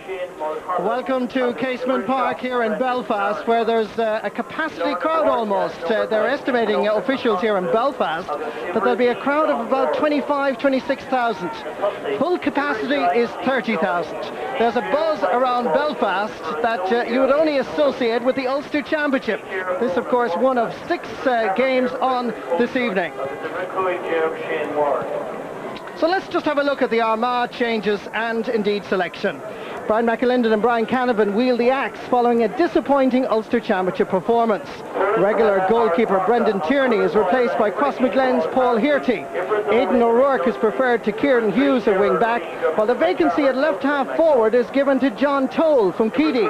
Welcome to Casement Park here in Belfast, where there's a capacity crowd almost. They're estimating, officials here in Belfast, that there'll be a crowd of about 26,000. Full capacity is 30,000. There's a buzz around Belfast that you would only associate with the Ulster Championship. This, of course, one of 6 games on this evening. So let's just have a look at the Armagh changes and indeed selection. Brian McAlinden and Brian Canavan wield the axe following a disappointing Ulster Championship performance. Regular goalkeeper Brendan Tierney is replaced by Crossmaglen's Paul Hearty. Aidan O'Rourke is preferred to Kieran Hughes at wing back, while the vacancy at left half forward is given to John Toll from Keady.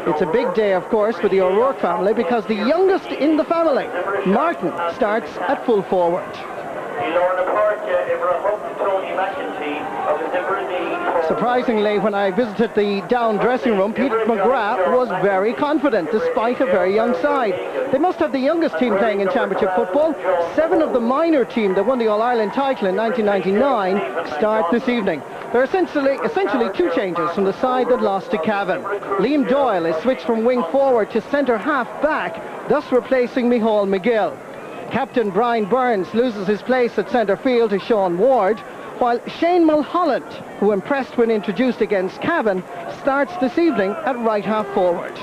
It's a big day, of course, for the O'Rourke family, because the youngest in the family, Martin, starts at full forward. Surprisingly, when I visited the Down dressing room, Peter McGrath was very confident despite a very young side. They must have the youngest team playing in Championship football. 7 of the minor team that won the All-Ireland title in 1999 start this evening. There are essentially 2 changes from the side that lost to Cavan. Liam Doyle is switched from wing forward to centre half back, thus replacing Micheál McGill. Captain Brian Burns loses his place at centre field to Sean Ward, while Shane Mulholland, who impressed when introduced against Cavan, starts this evening at right half forward.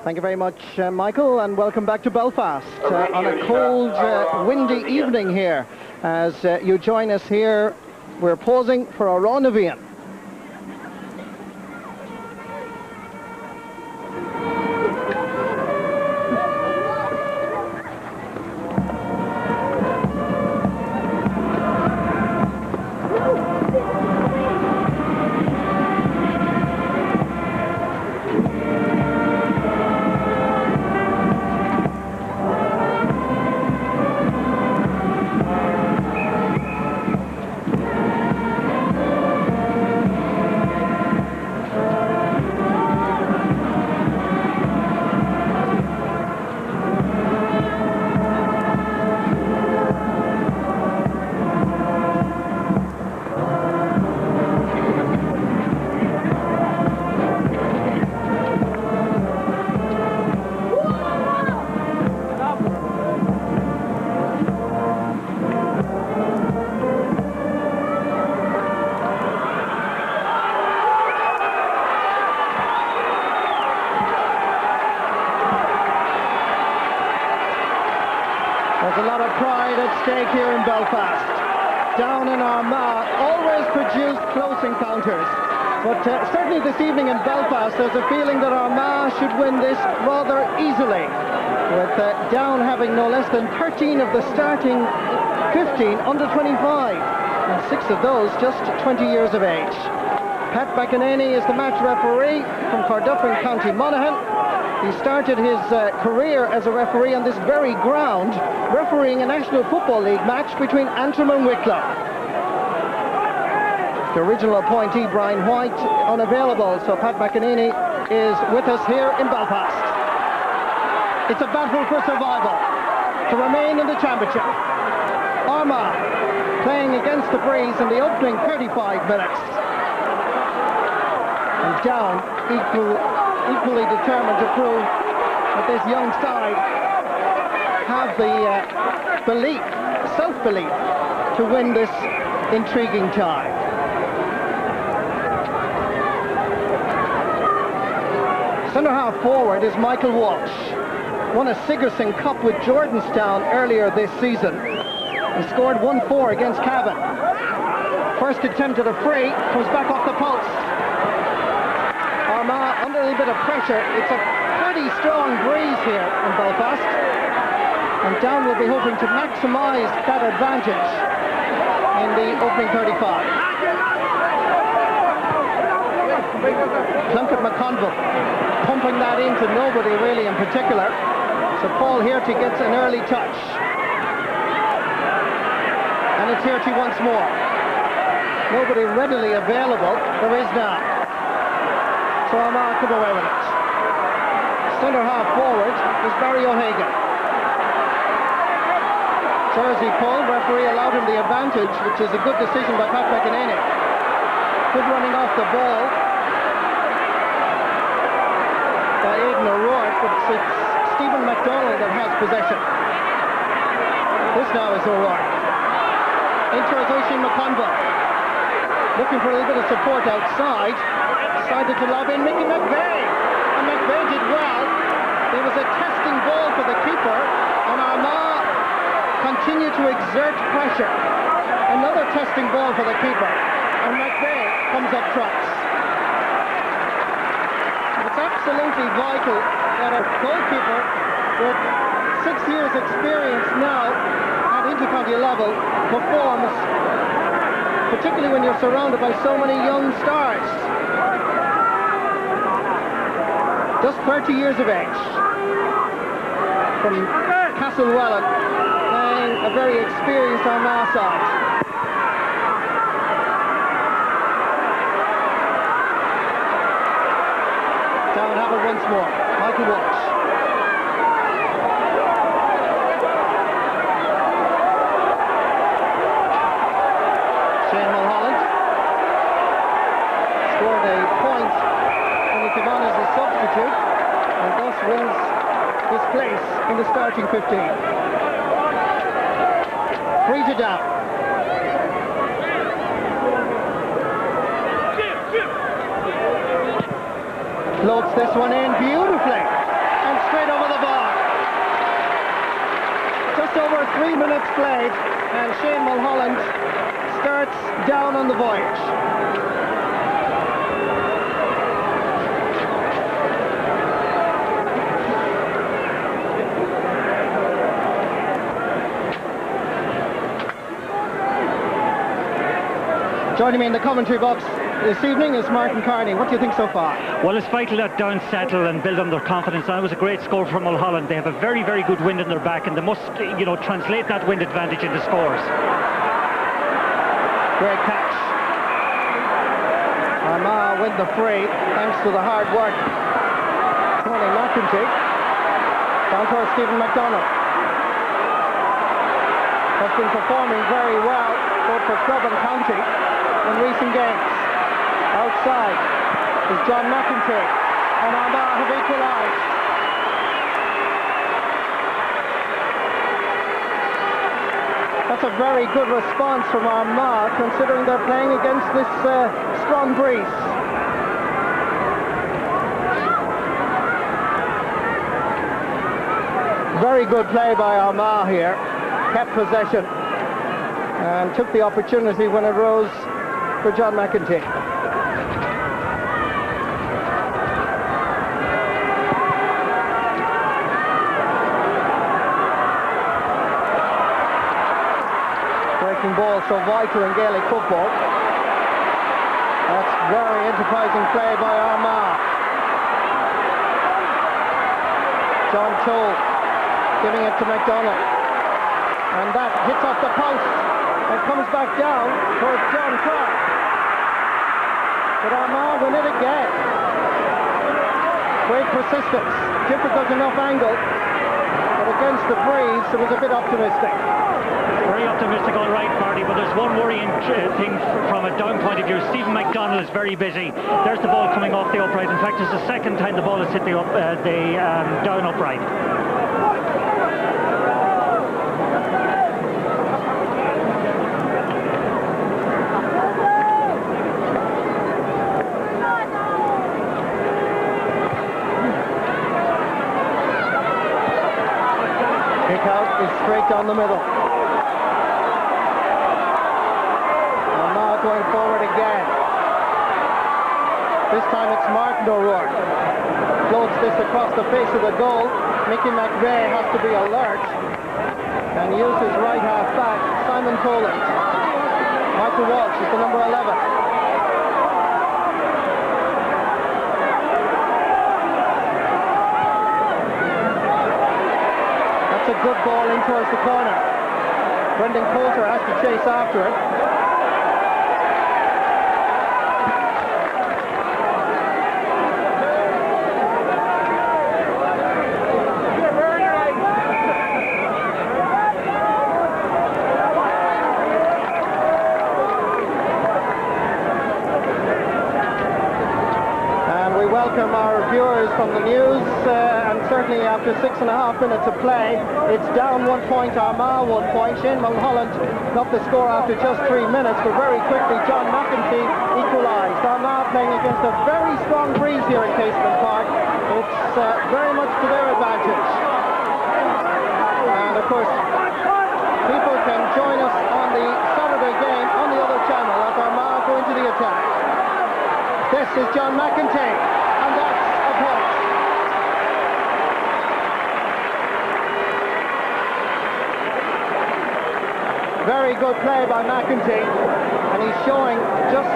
Thank you very much, Michael, and welcome back to Belfast on a cold, windy evening here. As you join us here, we're pausing for our Raw Navian. There's a lot of pride at stake here in Belfast. Down in Armagh always produced close encounters. But certainly this evening in Belfast, there's a feeling that Armagh should win this rather easily, with Down having no less than 13 of the starting 15 under 25, and 6 of those just 20 years of age. Pat McEnany is the match referee from Cordufferin, County Monaghan. He started his career as a referee on this very ground, refereeing a National Football League match between Antrim and Wicklow. The original appointee, Brian White, unavailable, so Pat McEnany is with us here in Belfast. It's a battle for survival to remain in the Championship. Armagh playing against the breeze in the opening 35 minutes. And Down equally determined to prove that this young side have the belief, self-belief, to win this intriguing tie. Centre half forward is Michael Walsh. Won a Sigerson Cup with Jordanstown earlier this season. He scored 1-4 against Cavan. First attempt at a free, comes back off the post. Armagh under a little bit of pressure. It's a pretty strong breeze here in Belfast, and Down will be hoping to maximise that advantage in the opening 35. Plunkett McConville pumping that into nobody really in particular, so Paul Hearty gets an early touch, and it's Hearty once more. Nobody readily available. There is now. So Armagh come away with it. Centre half forward is Barry O'Hagan. Jersey pull, referee allowed him the advance. advantage, which is a good decision by Pat McEnany. Good running off the ball by Aidan O'Rourke, but it's Stephen MacDonald that has possession. This now is O'Rourke. Into Oisin McConville. Looking for a little bit of support outside. Decided to lob in Mickey McVeigh. And McVeigh did well. There was a testing ball for the keeper, and Armagh continued to exert pressure. Another testing ball for the keeper, and McVeigh comes up trumps. It's absolutely vital that a goalkeeper with 6 years experience now at intercounty level performs, particularly when you're surrounded by so many young stars. Just 30 years of age, from Castlewellan, playing a very experienced Armagh side. Down have it once more. Michael Walsh. Shane Mulholland scored a point when he came on as a substitute, and thus wins his place in the starting 15. 3 to down. Floats this one in beautifully and straight over the bar. Just over 3 minutes played, and Shane Mulholland starts down on the voyage. Joining me in the commentary box this evening is Martin Carney. What do you think so far? Well, it's vital that down settle and build on their confidence. That was a great score from Mulholland. They have a very, very good wind in their back, and they must, translate that wind advantage into scores. Great catch. Armagh win the free thanks to the hard work. Tony McEnty. Down towards Stephen MacDonald. Has been performing very well both for club and county in recent games. Outside is John McEnty, and Armagh have equalised. That's a very good response from Armagh, considering they're playing against this strong breeze. Very good play by Armagh here. Kept possession and took the opportunity when it rose for John McEnty. Breaking ball so vital in Gaelic football. That's very enterprising play by Armagh. John Toll giving it to MacDonald, and that hits off the post and comes back down towards John Clark. But Armagh win it again. Great persistence, difficult enough angle, but against the breeze it was a bit optimistic. Very optimistic, all right, Marty, but there's one worrying thing from a down point of view. Stephen MacDonald is very busy. There's the ball coming off the upright. In fact, it's the second time the ball has hit the down upright. Straight down the middle. Armagh going forward again. This time it's Martin O'Rourke. Floats this across the face of the goal. Mickey McVeigh has to be alert and use his right half back, Simon Toland. Michael Walsh is the number 11. That's a good ball in towards the corner. Brendan Coulter has to chase after it. certainly after 6.5 minutes of play. It's down 1 point, Armagh 1 point. Shane Mulholland got the score after just 3 minutes, but very quickly John McEntee equalised. Armagh playing against a very strong breeze here in Casement Park. It's very much to their advantage. And of course, people can join us on the Saturday game on the other channel as Armagh go into the attack. This is John McEntee, and that's a point. Very good play by McEntee, and he's showing just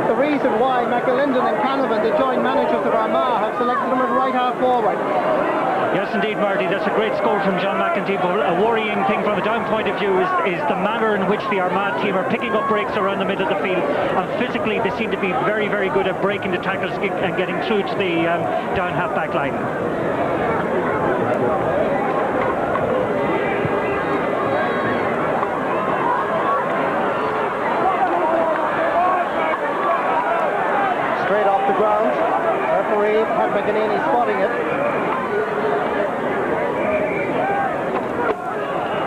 the reason why McAlinden and Canavan, the joint managers of Armagh, have selected him as right half forward. Yes, indeed, Marty. That's a great score from John McEntee, but a worrying thing from a down point of view is the manner in which the Armagh team are picking up breaks around the middle of the field, and physically they seem to be very, very good at breaking the tackles and getting through to the down half-back line. Straight off the ground. Referee Pat McGinney spotting it.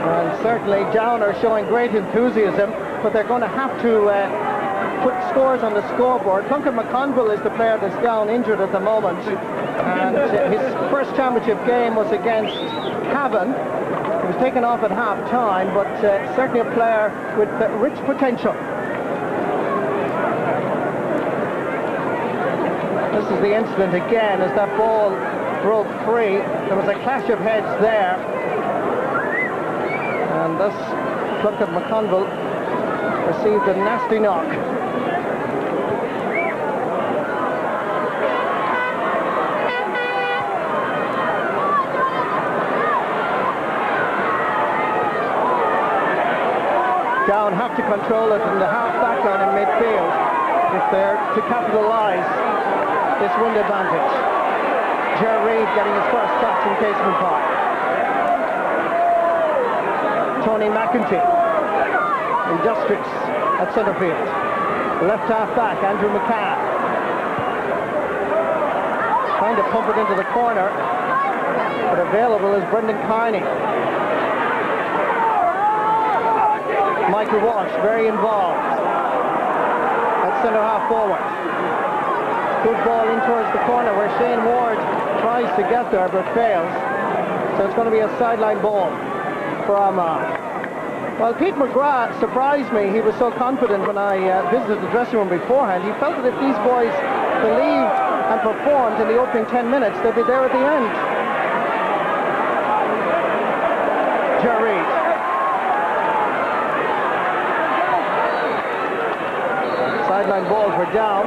And certainly Down are showing great enthusiasm, but they're going to have to put scores on the scoreboard. Duncan McConville is the player that's down injured at the moment, and his first championship game was against Cavan. He was taken off at half-time, but certainly a player with rich potential. This is the incident again as that ball broke free. There was a clash of heads there. And thus, Duncan McConville received a nasty knock. Down have to control it in the half-back line in midfield if they're to capitalise this wind advantage. Ger Reid getting his first touch in Casement Park. Tony McEntee in Districts at centre field. Left half back, Andrew McCann. Trying to pump it into the corner, but available is Brendan Carney. Michael Walsh, very involved at centre half forward. Good ball in towards the corner where Shane Ward tries to get there but fails. So it's going to be a sideline ball for Armagh. Well, Pete McGrath surprised me. He was so confident when I visited the dressing room beforehand. He felt that if these boys believed and performed in the opening 10 minutes, they'd be there at the end. Ger Reid. Sideline ball for Down.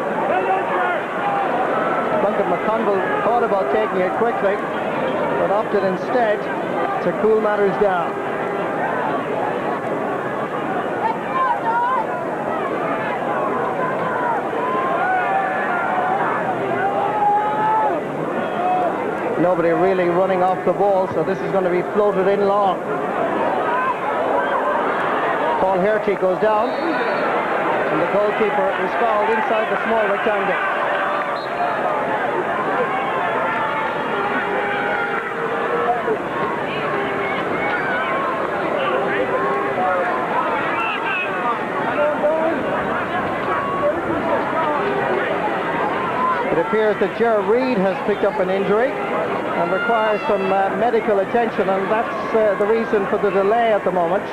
Duncan McConville thought about taking it quickly, but opted instead to cool matters down. Nobody really running off the ball, so this is going to be floated in long. Paul Herty goes down, and the goalkeeper is fouled inside the small rectangle. It appears that Ger Reid has picked up an injury and requires some medical attention, and that's the reason for the delay at the moment.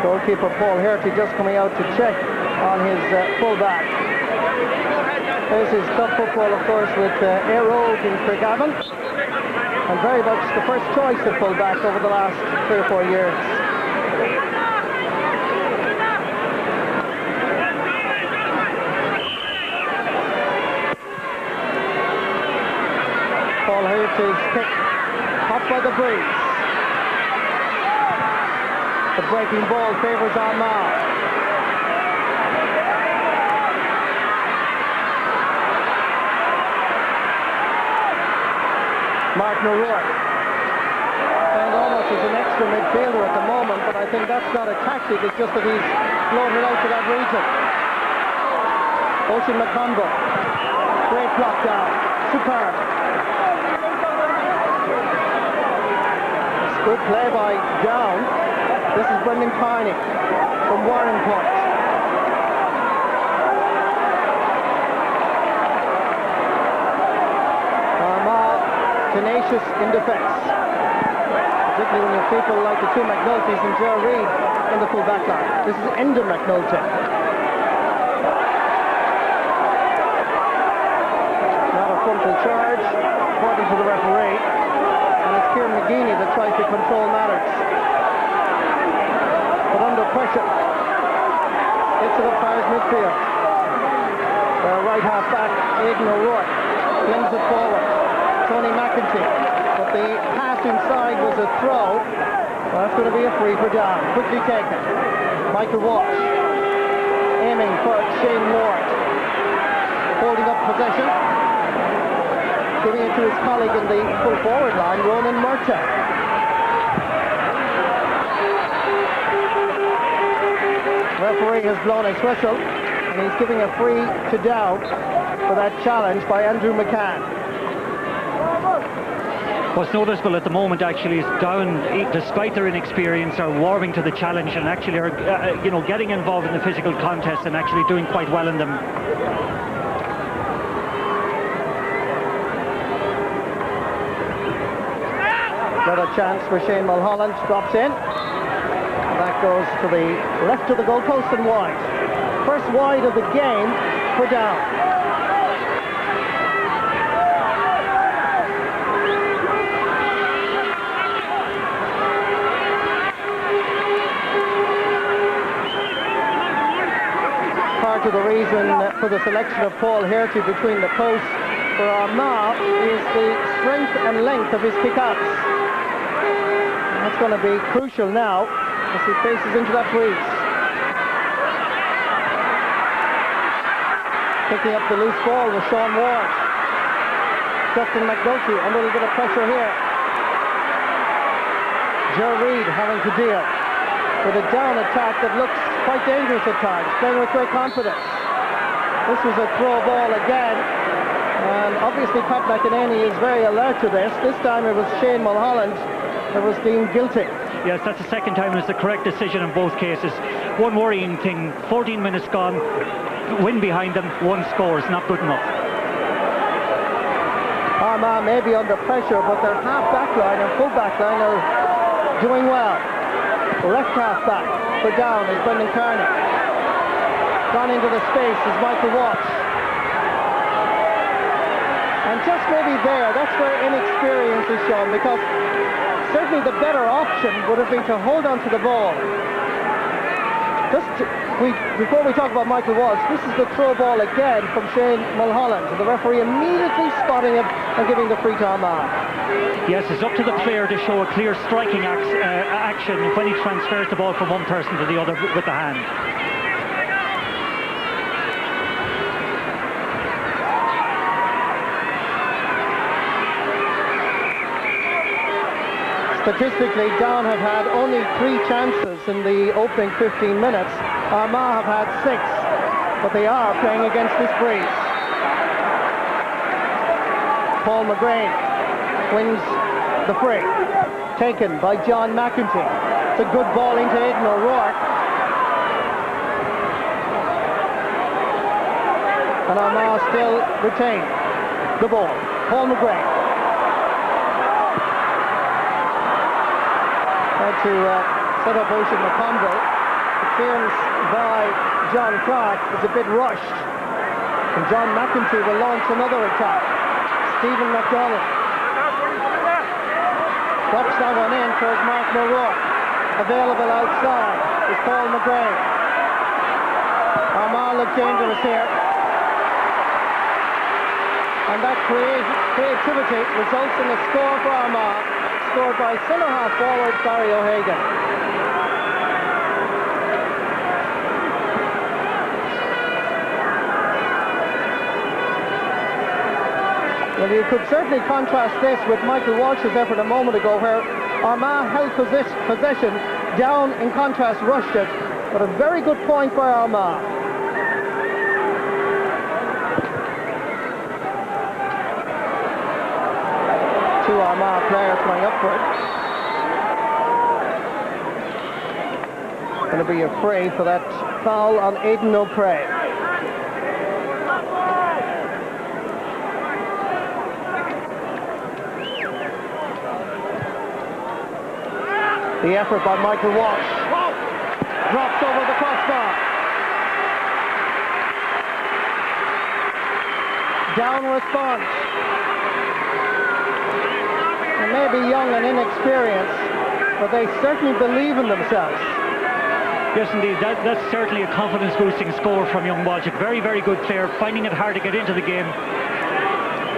Goalkeeper Paul Herty just coming out to check on his full-back. This is tough football, of course, with Aero in Craigavon, and very much the first choice of full-back over the last 3 or 4 years. Paul Herty's kick caught by the breeze. The breaking ball favours Armagh. Martin O'Rourke, and almost as an extra midfielder at the moment, but I think that's not a tactic, it's just that he's floated out to that region. Ocean McConville, great block down, superb. Good play by Down. This is Brendan Carney from Warren Point. Armagh tenacious in defence, particularly when you have people like the two McNultys and Ger Reid in the full back line. This is Enda McNulty. Not a frontal charge, according to the referee. And it's Kieran McGeaney that tries to control matters. But under pressure, gets it up far as midfield. Their right half back, Aidan O'Rourke, flings it forward. Tony McEntee, but the pass inside was a throw. Well, that's going to be a free for Down. Quickly taken. Michael Walsh aiming for Shane Ward, holding up possession, giving it to his colleague in the full forward line, Ronan Murtagh. Referee has blown his whistle, and he's giving a free to Down for that challenge by Andrew McCann. What's noticeable at the moment actually is Down, despite their inexperience, are warming to the challenge and actually are getting involved in the physical contest and actually doing quite well in them. Another chance for Shane Mulholland, drops in. And that goes to the left of the goalpost and wide. First wide of the game for Down. Part of the reason for the selection of Paul Herty between the posts for Armagh is the strength and length of his kick-outs. That's going to be crucial now as he faces into that breeze. Picking up the loose ball with Sean Ward. Justin McNulty, a little bit of pressure here. Ger Reid having to deal with a down attack that looks quite dangerous at times, playing with great confidence. This was a throw ball again, and obviously Pat McEnany is very alert to this. This time it was Shane Mulholland that was deemed guilty. Yes, that's the second time, and it's the correct decision in both cases. One worrying thing, 14 minutes gone, win behind them, one scores, not good enough. Armagh may be under pressure, but their half-back line and full-back line are doing well. Left half-back for Down is Brendan Carney. Gone into the space is Michael Walsh. And just maybe there, that's where inexperience is shown, because certainly the better option would have been to hold on to the ball. Before we talk about Michael Walsh, this is the throw ball again from Shane Mulholland. The referee immediately spotting him and giving the free to Armagh. Yes, it's up to the player to show a clear striking action when he transfers the ball from one person to the other with the hand. Statistically, Down have had only 3 chances in the opening 15 minutes. Armagh have had 6, but they are playing against this breeze. Paul McGrain wins the free, taken by John McEntee. It's a good ball into Aidan O'Rourke. And Armagh still retain the ball. Paul McGrain. To set up Ocean McConville. The clearance by John Clark is a bit rushed, and John McEntee will launch another attack. Stephen McDonald drops that one in towards Mark O'Rourke. Available outside is Paul McGrain. Armagh look dangerous here, and that creativity results in a score for Armagh, scored by centre-half forward Barry O'Hagan. Well, you could certainly contrast this with Michael Walsh's effort a moment ago, where Armagh held possession, Down in contrast rushed it, but a very good point by Armagh. Two Armagh players going up for it. Going to be a free for that foul on Aidan O'Prey. The effort by Michael Walsh. Drops over the crossbar. Down response. They may be young and inexperienced, but they certainly believe in themselves. Yes, indeed. That's certainly a confidence-boosting score from young Wojcik. Very, very good player, finding it hard to get into the game.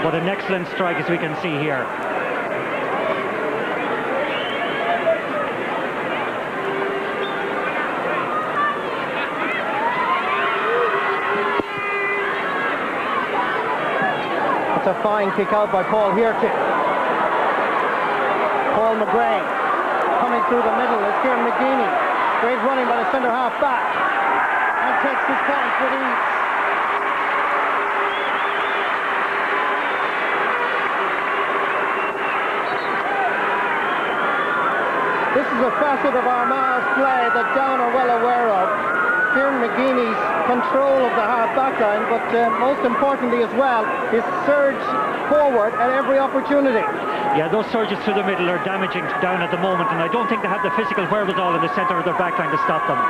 But an excellent strike, as we can see here. It's a fine kick out by Paul Hirty. Paul McGrain coming through the middle is Kieran McGeaney. Great running by the centre half back, and takes his point with ease. This is a facet of Armagh's play that Down are well aware of. Kieran McGeaney's control of the half back line, but most importantly as well, his surge forward at every opportunity. Yeah, those surges through the middle are damaging Down at the moment, and I don't think they have the physical wherewithal in the centre of their backline to stop them.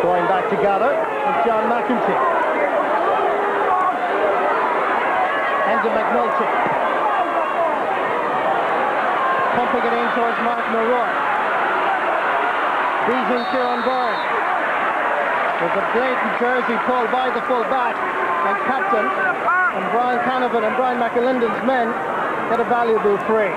Going back together is John McEntee. Enda McNulty. Pumping it in towards Martin O'Rourke. Beating Kieran Byrne. There's a blatant jersey pulled by the full-back and captain, and Brian Canavan and Brian McAlinden's men get a valuable free.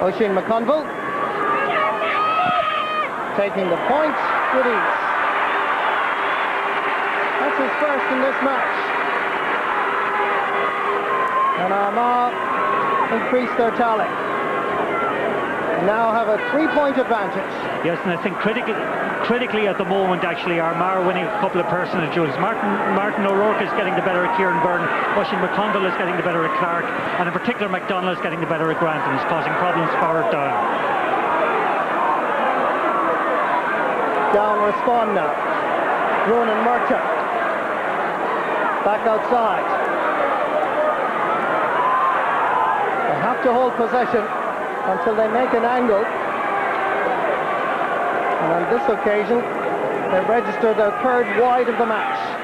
Oisin McConville taking the point with ease. That's his first in this match. And Armagh increase their tally. Now have a 3-point advantage. Yes, and I think critically at the moment, actually, Armagh are winning a couple of personal duels. Martin O'Rourke is getting the better of Kieran Byrne. Oisin McConville is getting the better of Clark. And in particular, McDonald is getting the better of Grant and is causing problems for Down. Down respond now. Ronan Murtagh. Back outside. They have to hold possession until they make an angle. And on this occasion, they register their third wide of the match.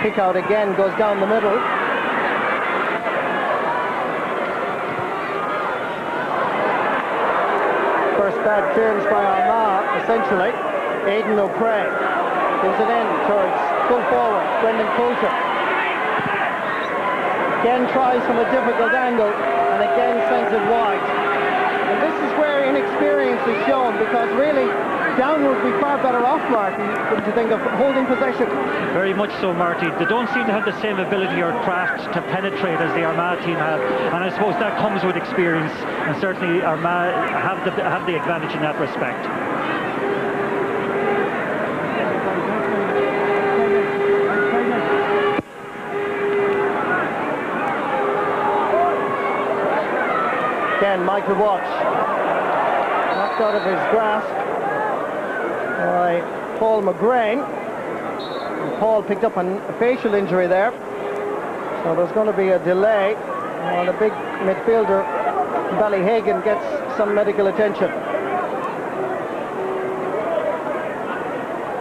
Kick out again, goes down the middle. First bad clearance by Armagh, essentially. Aidan O'Prey gives it in towards full forward, Brendan Coulter. Again tries from a difficult angle, and again sends it wide. And this is where inexperience is shown, because really, Down would be far better off, Marty, to think of holding possession. Very much so, Marty. They don't seem to have the same ability or craft to penetrate as the Armagh team have, and I suppose that comes with experience, and certainly Armagh have the advantage in that respect. Again, Michael Walsh knocked out of his grasp by Paul McGrain. And Paul picked up a facial injury there, so there's going to be a delay while the big midfielder Ballyhagan gets some medical attention.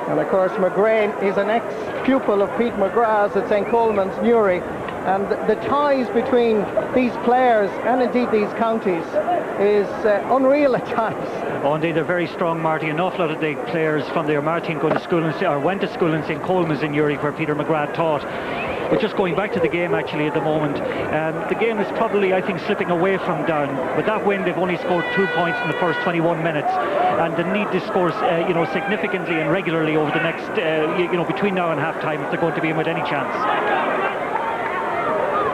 And of course McGrain is an ex-pupil of Pete McGrath's at St. Coleman's, Newry, and the ties between these players and indeed these counties is unreal at times. Oh, indeed, they're very strong, Marty. An awful lot of the players from the Armagh team go to school or went to school in St. Coleman's in Newry, where Peter McGrath taught. But just going back to the game actually at the moment, the game is probably, I think, slipping away from Down. With that win, they've only scored 2 points in the first 21 minutes, and they need to score significantly and regularly over the next, between now and half-time if they're going to be in with any chance.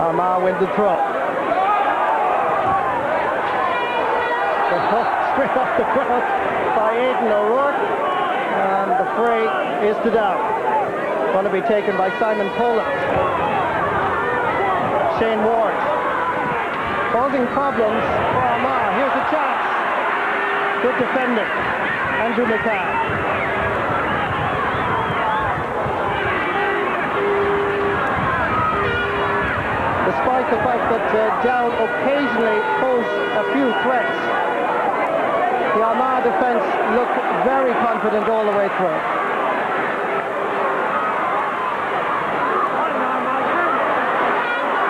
Armagh win the throw. Straight off the cross by Aidan O'Rourke, and the free is to Down. Going to be taken by Simon Poland. Shane Ward causing problems for Armagh. Here's a chance. Good defending. Andrew McCann. Despite the fact that Down occasionally pose a few threats, the Armagh defence looked very confident all the way through.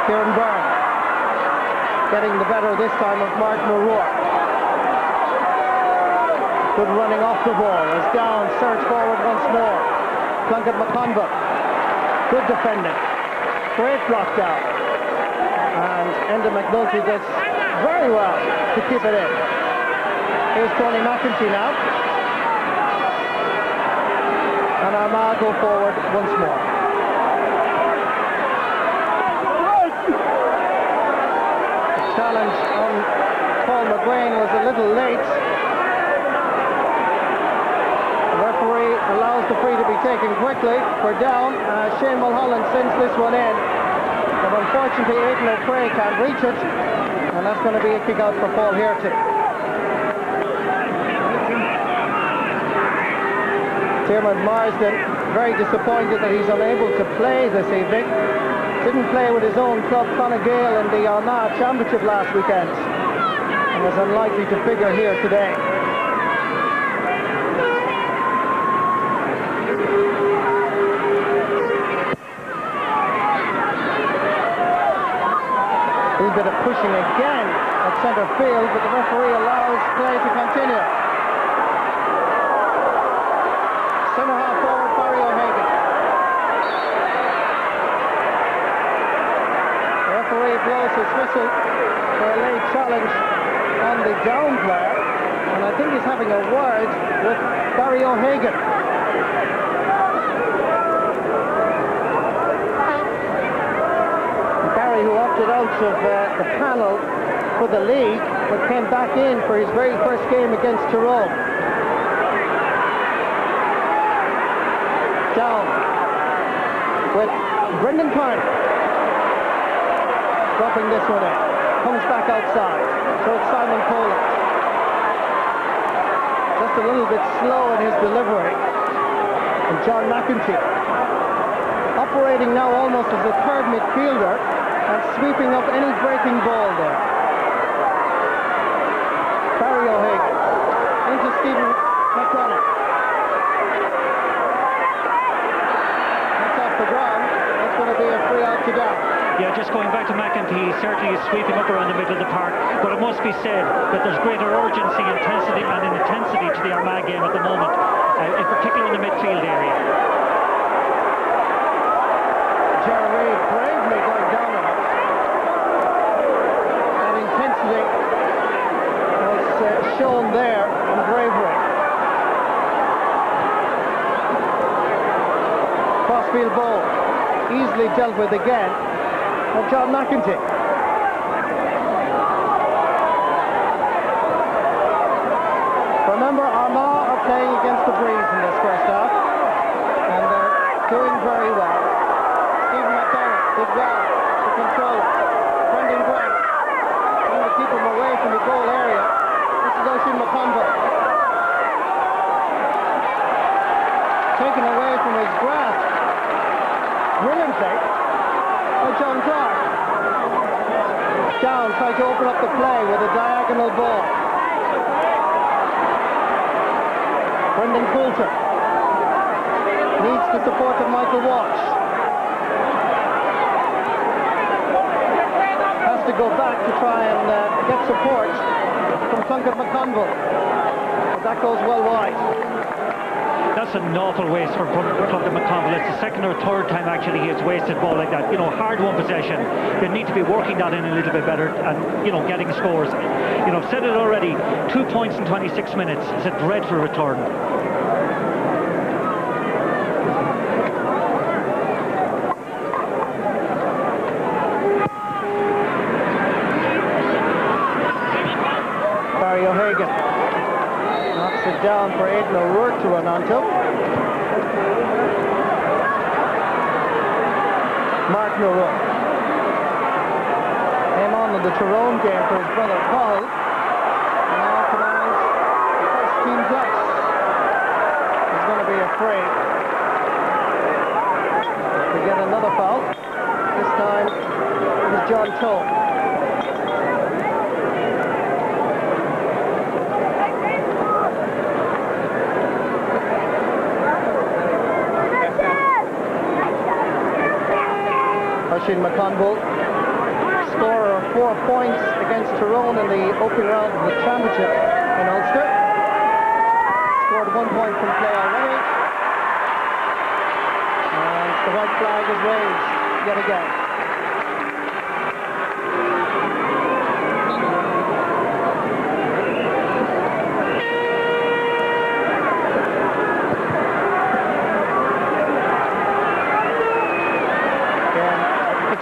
Kieran Byrne getting the better this time of Martin O'Rourke. Good running off the ball as Down surge forward once more. Plunkett McConville. Good defending. Great block down. And Enda McNulty does very well to keep it in. Here's Tony McEntee now. And Armagh go forward once more. The challenge on Paul McGuane was a little late. The referee allows the free to be taken quickly for Down. Shane Mulholland sends this one in. But unfortunately, Aidan O'Craig can't reach it. And that's going to be a kick out for Paul Hearty. Diarmuid Marsden very disappointed that he's unable to play this evening. Didn't play with his own club Fine Gael in the Armagh Championship last weekend, and is unlikely to figure here today. A little bit of pushing again at centre field, but the referee allows play to continue. Centre half forward, Barry O'Hagan. The referee blows his whistle for a late challenge on the Down player, and I think he's having a word with Barry O'Hagan. Barry, who opted out of the panel for the league, but came back in for his very first game against Tyrone. Down with Brendan Carney dropping this one in. Comes back outside. So it's Simon Poland. Just a little bit slow in his delivery. And John McEntee operating now almost as a third midfielder and sweeping up any breaking ball there. Barry O'Hagan into Stephen McDonagh. The ground, that's going to be a free out to Down. Yeah, just going back to McEntee, he certainly is sweeping up around the middle of the park, but it must be said that there's greater urgency, intensity to the Armagh game at the moment, in particular in the midfield area. Gerard Reid bravely going down on it. That intensity was shown there in bravery. Crossfield ball, easily dealt with again by John McEntee. Remember, Armagh are playing against the breeze in this first half, and they're doing very well. Stephen McDonagh did well to control it. Brendan Grant trying to keep him away from the goal area. This is Oisin McConville. Taken away from his grasp brilliantly by John Clark. Down, trying to open up the play with a diagonal ball. Brendan Coulter needs the support of Michael Walsh. Has to go back to try and get support from Plunkett McConville. But that goes well wide. That's an awful waste for Plumton McConville. It's the second or third time actually he has wasted ball like that. You know, hard won possession. They need to be working that in a little bit better and, you know, getting scores. You know, I've said it already, 2 points in 26 minutes is a dreadful return. Barry O'Hagan knocks it down for Aidan O'Rourke to run onto. Martin O'Rourke came on in the Tyrone game for his brother Paul. And now commands the first team plus. He's going to be a free. We get another foul. This time it was John Toll. Oisin McConville, scorer of 4 points against Tyrone in the opening round of the championship in Ulster. Scored 1 point from play already. And the white flag is raised yet again.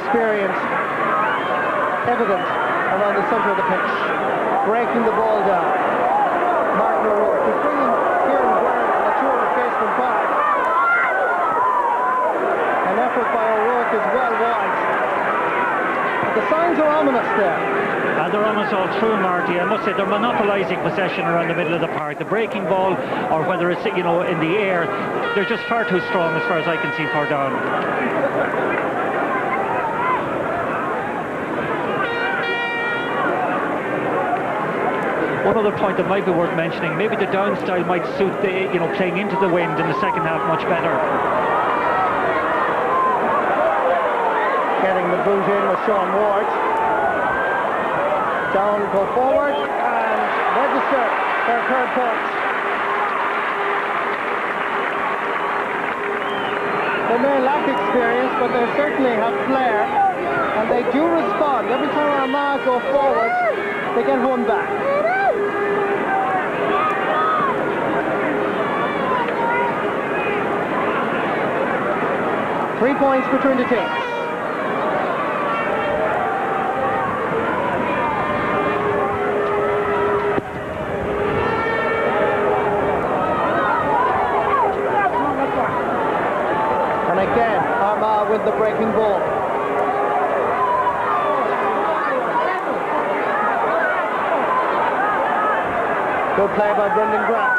Experience evident around the centre of the pitch, breaking the ball down. Martin O'Rourke is bringing Kieran Byrne on a tour of Casement Park. An effort by O'Rourke is well wide. But the signs are ominous there. And they're almost all through, Marty. I must say they're monopolising possession around the middle of the park. The breaking ball, or whether it's, you know, in the air, they're just far too strong as far as I can see far down. One other point that might be worth mentioning, maybe the down style might suit the, you know, playing into the wind in the second half much better. Getting the boot in with Sean Ward. Down, go forward, and register their third point. They may lack experience, but they certainly have flair, and they do respond. Every time Armagh go forward, they get one back. 3 points between the teams. And again, Armagh with the breaking ball. Good play by Brendan Grass.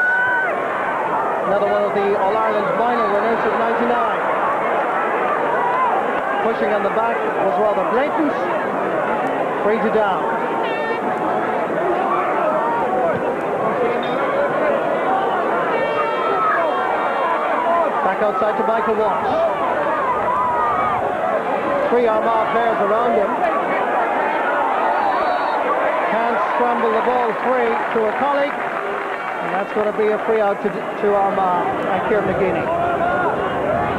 Another one of the All-Ireland final winners of '99. Pushing on the back was rather blatant. Free to down. Back outside to Michael Walsh. 3 Armagh players around him. Can't scramble the ball free to a colleague. And that's going to be a free out to Armagh and Kieran McGeaney.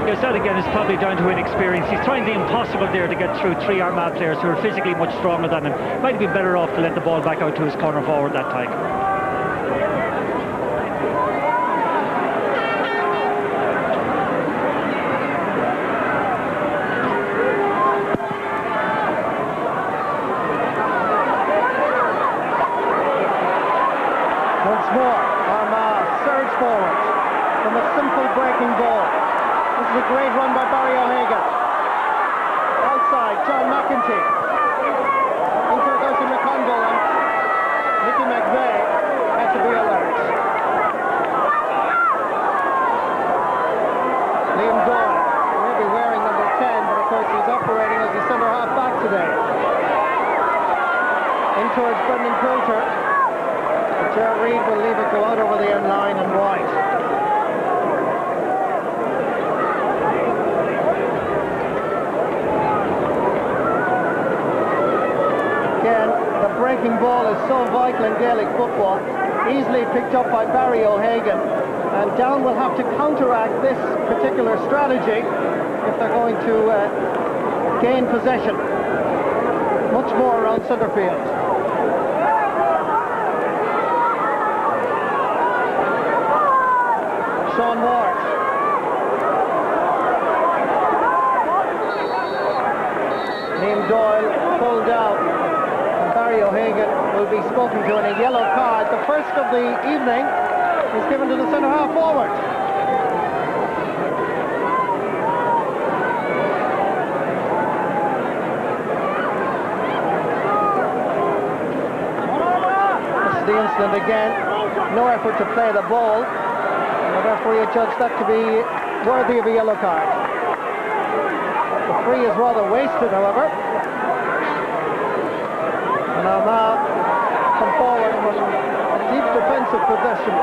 Yes, that again is probably down to inexperience. He's trying the impossible there to get through 3 Armagh players who are physically much stronger than him. Might have been better off to let the ball back out to his corner forward that time. Once more, Armagh surge forward from a simple breaking ball. This is a great run by Barry O'Hagan. Outside, John McEntee. Into Oisin McConville, and Nicky McVeigh had to be alert. Liam Doyle may be wearing number 10, but of course he's operating as a centre half back today. In towards Brendan Coulter. Ger Reid will leave it go out over the end line and wide. Again, the breaking ball is so vital in Gaelic football. Easily picked up by Barry O'Hagan. And Down will have to counteract this particular strategy if they're going to gain possession. Much more around centre field. Sean Ward. Liam Doyle pulled out. And Barry O'Hagan will be spoken to in a yellow card. The first of the evening is given to the centre half forward. This is the incident again. No effort to play the ball. The referee judged that to be worthy of a yellow card. The free is rather wasted, however. And Armagh come forward from a deep defensive possession.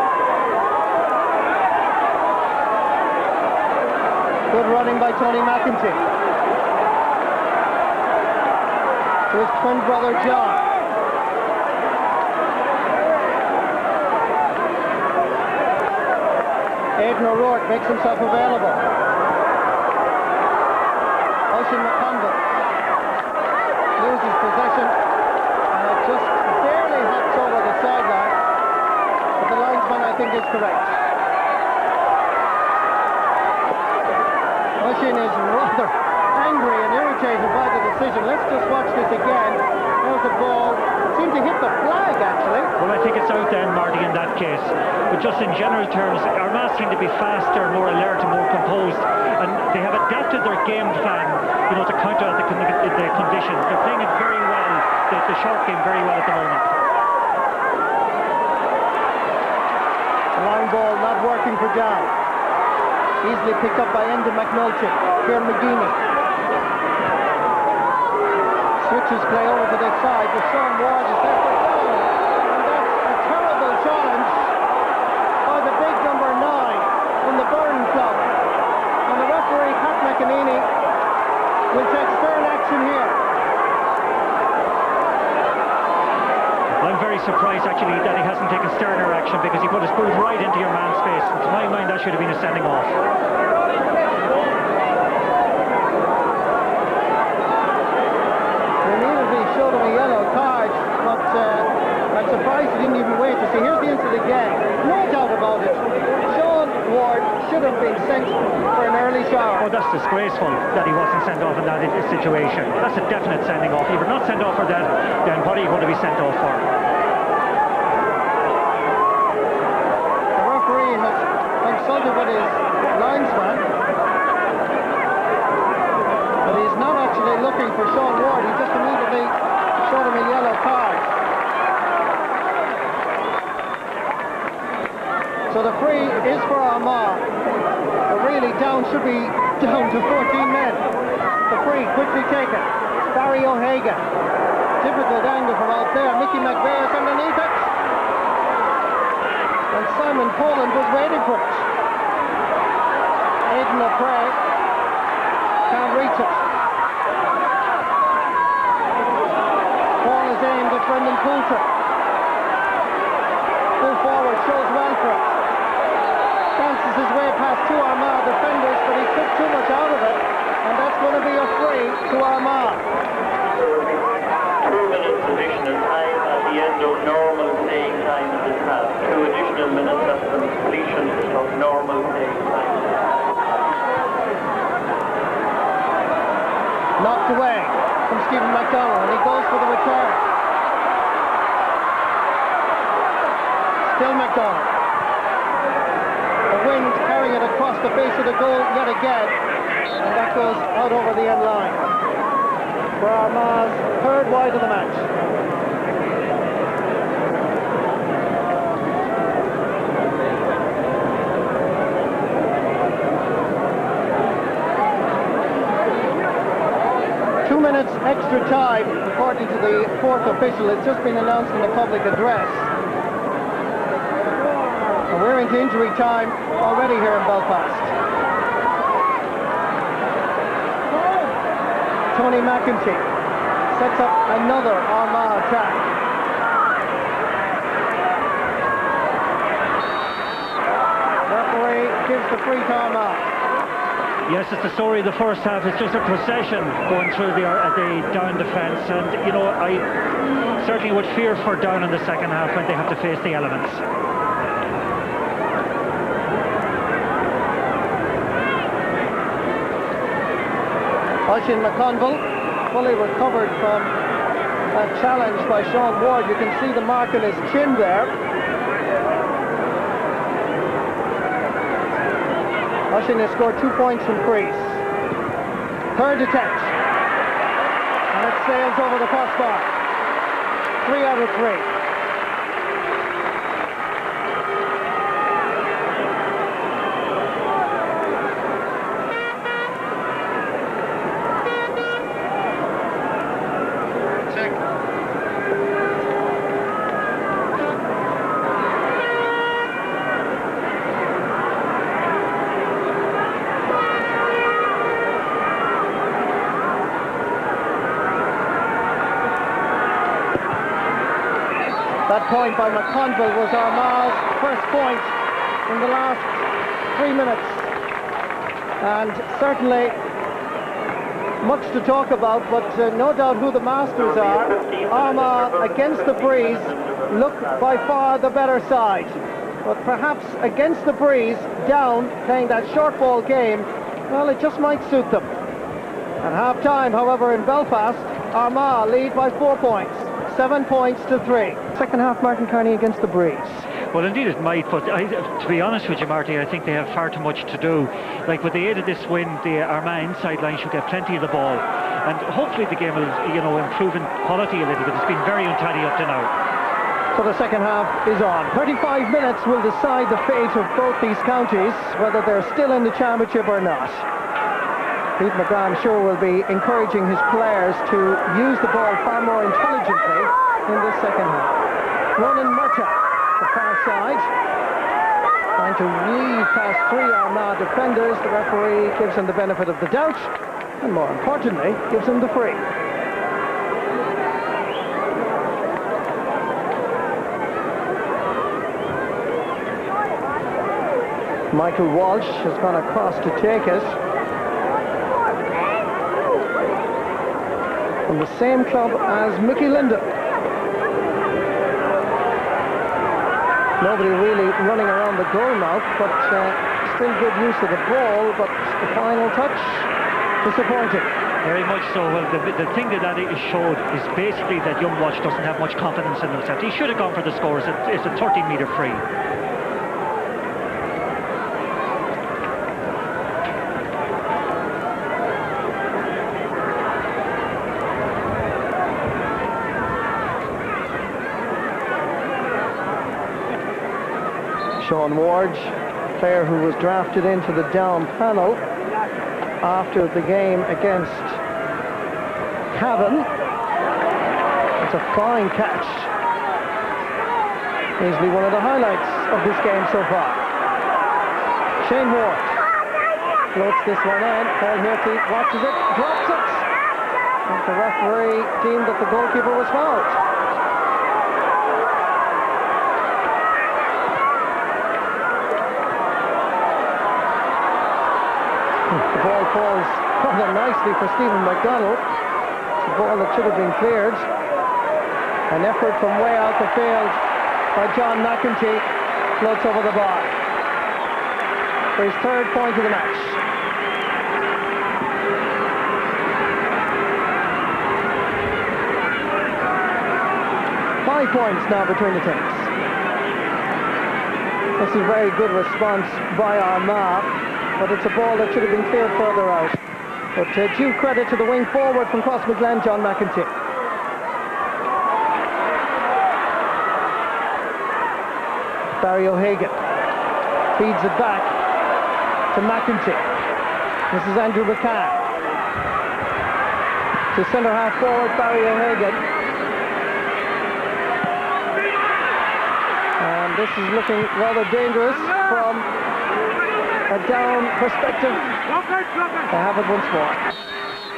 Good running by Tony McEntee. To his twin brother John. Aidan O'Rourke makes himself available. Oisin McConville loses possession and it just barely hops over the sideline. But the linesman, I think, is correct. Oisin is rather angry and irritated by the decision. Let's just watch this again. There's the ball. Seemed to hit the flag, actually. Well, I think it's out then, Marty, in that case. But just in general terms, Armagh seem to be faster, more alert and more composed. And they have adapted their game plan, you know, to counter the conditions. They're playing it very well, the short game very well at the moment. The line ball not working for Down. Easily picked up by Enda McNulty. Kieran McGeaney. Switches play over to the side, but Sean Ward is there for Down. And that's a terrible challenge by the big number 9 from the Burn Club. And the referee, Pat McEnany, will take stern action here. I'm very surprised, actually, that he hasn't taken sterner action because he put his boot right into your man's face. To my mind, that should have been a sending off. Showed him a yellow card, but I'm surprised he didn't even wait to see. Here's the incident again. No doubt about it. Sean Ward should have been sent for an early shower. Oh, that's disgraceful that he wasn't sent off in that situation. That's a definite sending off. If you're not sent off for that, then what are you going to be sent off for? The referee has consulted with his linesman, but he's not actually looking for Sean Ward. He just immediately showed him a yellow card. So the free is for Armagh. But really, Down should be down to 14 men. The free quickly taken. Barry O'Hagan. Difficult angle from out there. Mickey McVeigh's underneath it. And Simon Poland was waiting for it. Aidan O'Prey can't reach it. Aimed at Brendan Coulter. Full forward, shows well for it. Dances his way past two Armagh defenders, but he took too much out of it, and that's going to be a free to Armagh. 2 minutes additional time at the end of normal playing time in this half. 2 additional minutes after the completion of normal playing time. Knocked away from Stephen McDonald, and he goes for the return. Still McDonald. The wind carrying it across the base of the goal yet again, and that goes out over the end line. For Armagh's third wide of the match. Extra time, according to the fourth official. It's just been announced in the public address. And we're into injury time already here in Belfast. Tony McEntee sets up another Armagh attack. referee gives the free to Armagh. Yes, it's the story of the first half. It's just a procession going through the Down defence, and you know, I certainly would fear for Down in the second half when they have to face the elements. Oisin McConville fully recovered from that challenge by Sean Ward. You can see the mark on his chin there. Oisin has scored 2 points from crease. Third attempt. And it sails over the crossbar. 3 out of 3. That point by McConville was Armagh's first point in the last 3 minutes. And certainly much to talk about, but no doubt who the masters are. Armagh, against the breeze, look by far the better side. But perhaps against the breeze, Down, playing that short ball game, well, it just might suit them. At half-time, however, in Belfast, Armagh lead by 4 points. 7 points to 3. Second half, Martin Kearney against the breeze. Well, indeed it might, but to be honest with you, Marty, I think they have far too much to do. Like, with the aid of this win, the Armagh inside line should get plenty of the ball, and hopefully the game will, you know, improve in quality a little bit. It's been very untidy up to now. So the second half is on. 35 minutes will decide the fate of both these counties, whether they're still in the championship or not. Pete McGrath, I'm sure, will be encouraging his players to use the ball far more intelligently in this second half. Ronan Murtagh, the far side, trying to weave past 3 Armagh defenders. The referee gives him the benefit of the doubt, and more importantly, gives him the free. Michael Walsh has gone across to take it. From the same club as Mickey Linden. Nobody really running around the goal mouth, but still good use of the ball, but the final touch, disappointing. Very much so. Well, the thing that showed is basically that young Walsh doesn't have much confidence in himself. He should have gone for the scores. It's a 13-metre free. Sean Ward, player who was drafted into the Down panel after the game against Cavan. It's a fine catch. Easily one of the highlights of this game so far. Shane Ward floats this one in. Paul Hilty watches it, drops it. And the referee deemed that the goalkeeper was fouled. The ball falls rather nicely for Stephen McDonald. It's a ball that should have been cleared. An effort from way out the field by John McEntee floats over the bar for his 3rd point of the match. Five points now between the teams. This is a very good response by Armagh, but it's a ball that should have been cleared further out. But due credit to the wing forward from Crossmaglen, John McEntee. Barry O'Hagan feeds it back to McEntee. This is Andrew McCann. To centre half forward, Barry O'Hagan. And this is looking rather dangerous from a Down perspective. They have it once more.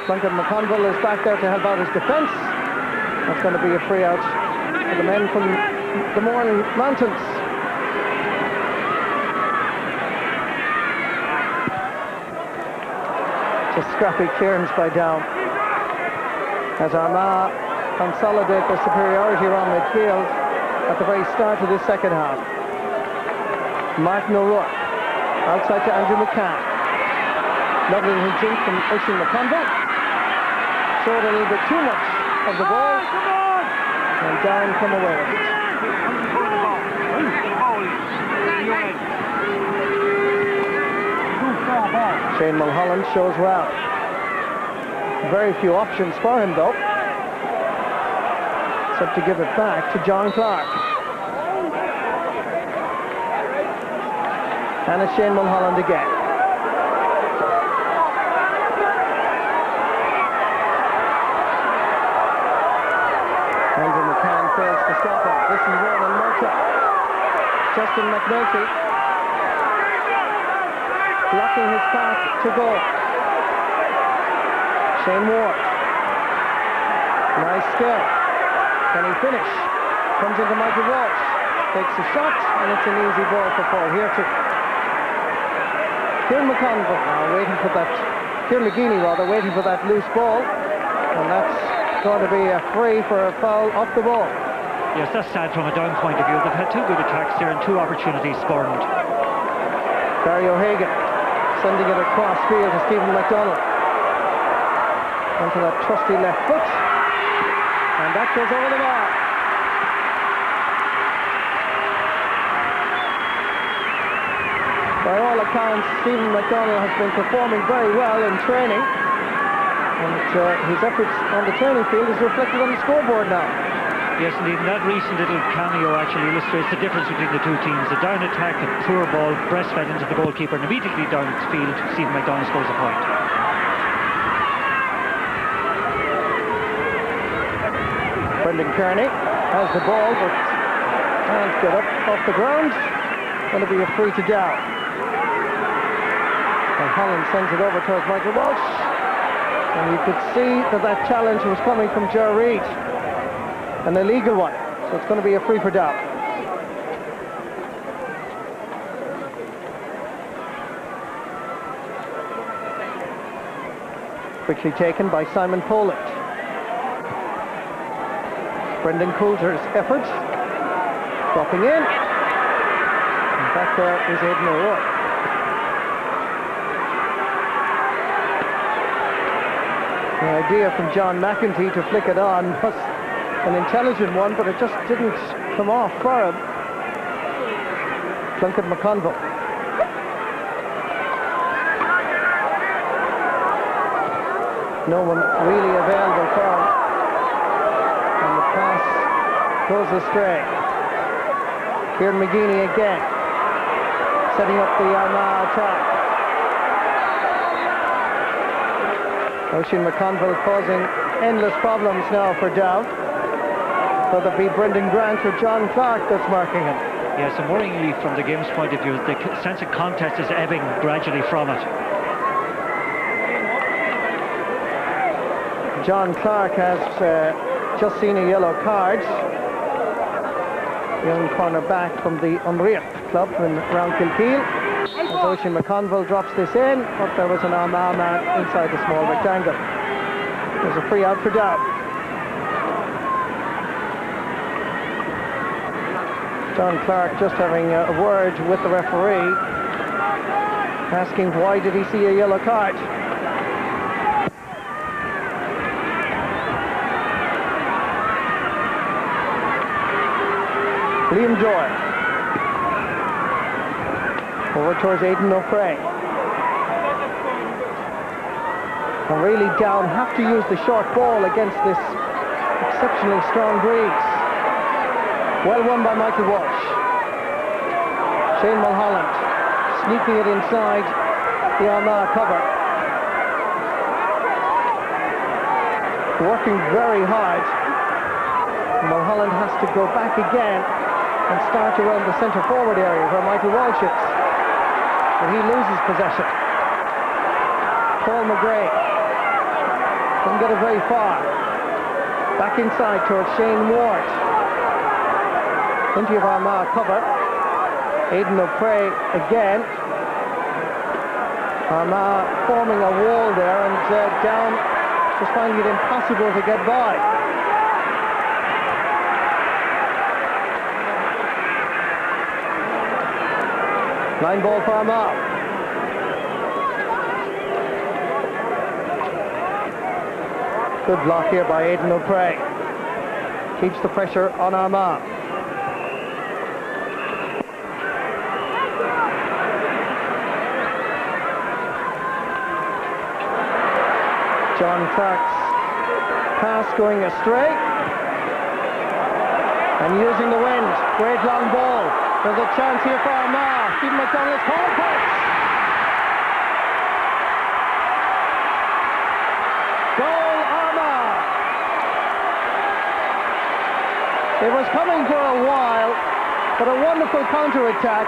Duncan McConville is back there to help out his defence. That's going to be a free out for the men from the Mourne Mountains. scrappy clearance by Down. As Armagh consolidate their superiority around midfield at the very start of this second half. Martin O'Rourke, outside to Andrew McCann. Lovely little jink from Oisin McConville. Showed a little bit too much of the ball. And Down come away with it. Shane Mulholland shows well. Very few options for him though, except to give it back to John Clark. And it's Shane Mulholland again. Andrew McCann fails to stop him. This is Ronan Murtagh. Justin McNulty blocking his path to goal. Shane Ward. Nice skill. Can he finish? Comes into Michael Walsh. Takes a shot, and it's an easy ball for Paul Hirty. Kieran McConville now waiting for that, Kieran McGeeney rather, waiting for that loose ball. And that's going to be a free for a foul off the ball. Yes, that's sad from a Down point of view. They've had two good attacks there and two opportunities scored. Barry O'Hagan sending it across field to Stephen McDonald. Onto that trusty left foot. And that goes over the bar. By all accounts, Stephen McDonald has been performing very well in training. And his efforts on the training field is reflected on the scoreboard now. Yes, indeed. And that recent little cameo actually illustrates the difference between the two teams. The Down attack, a poor ball, breastfed into the goalkeeper, and immediately down the field, Stephen McDonald scores a point. Brendan Kearney has the ball, but can't get up off the ground. Going to be a free to Down. And Holland sends it over towards Michael Walsh. And you could see that that challenge was coming from Ger Reid. An illegal one. So it's going to be a free for Down. Quickly taken by Simon Poland. Brendan Coulter's effort. Dropping in. And back there is Aidan O'Rourke. The idea from John McEntee to flick it on was an intelligent one, but it just didn't come off for him. Plunkett McConville. No one really available for him. And the pass goes astray. Kieran McGeeney again, setting up the Armagh attack. Oisin McConville causing endless problems now for Down. Whether it be Brendan Grant or John Clark that's marking him. Yes, and worryingly from the game's point of view, the sense of contest is ebbing gradually from it. John Clark has just seen a yellow card. Young cornerback from the Unreal club in around Kilkeel. As Oisin McConville drops this in, but there was an Armagh man inside the small rectangle. There's a free out for Down. John Clark just having a word with the referee, asking why did he see a yellow card. Liam Doyle. Over towards Aidan O'Fray. And really Down have to use the short ball against this exceptionally strong breeze. Well won by Michael Walsh. Shane Mulholland sneaking it inside the Armagh cover. Working very hard. Mulholland has to go back again and start around the centre forward area where Michael Walsh is. But he loses possession. Paul McGray doesn't get it very far. Back inside towards Shane Ward. Plenty of Armagh cover. Aidan O'Prey again. Armagh forming a wall there, and Down just finding it impossible to get by. Line ball for Armagh. Good block here by Aidan O'Prey. Keeps the pressure on Armagh. John Clark's pass going astray. And using the wind. Great long ball. There's a chance here for Armagh. Stephen McDonald's corner post. Goal Armagh. It was coming for a while, but a wonderful counter-attack.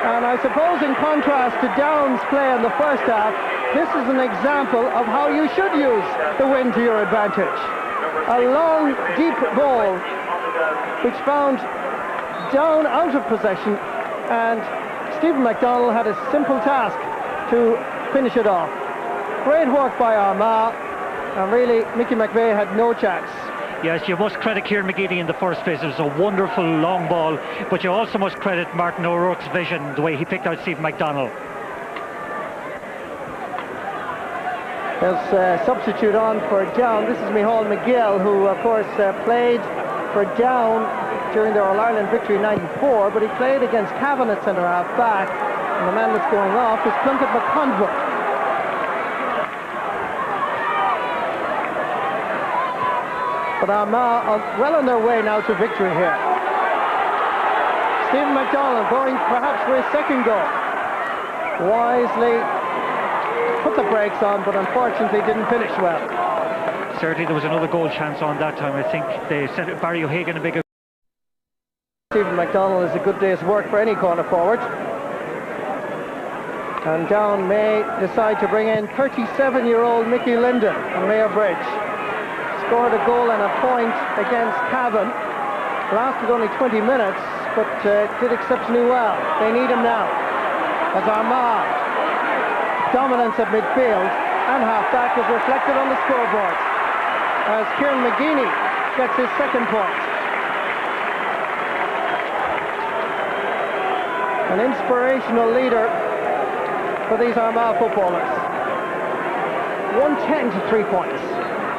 And I suppose in contrast to Down's play in the first half, this is an example of how you should use the wind to your advantage. A long, deep ball which found Down out of possession, and Stephen McDonald had a simple task to finish it off. Great work by Armagh, and really Mickey McVeigh had no chance. Yes, you must credit Kieran McGeady in the first phase. It was a wonderful long ball, but you also must credit Martin O'Rourke's vision, the way he picked out Stephen McDonald. There's a substitute on for Down. This is Micheál McGill, who of course played for Down during their All-Ireland victory in '94, but he played against Cavan at centre-half back, and the man that's going off is Plunkett McConville. But Armagh are well on their way now to victory here. Stephen McDonald going perhaps for his second goal. Wisely put the brakes on, but unfortunately didn't finish well. Certainly there was another goal chance on that time. I think they sent Barry O'Hagan a big... Stephen McDonald is a good day's work for any corner forward. And Down may decide to bring in 37-year-old Mickey Linden on Mayor Bridge. Scored a goal and a point against Cavan. Lasted only 20 minutes, but did exceptionally well. They need him now. As Armagh dominance at midfield and half-back is reflected on the scoreboard as Kieran McGeady gets his second point. An inspirational leader for these Armagh footballers. 110 to 3 points.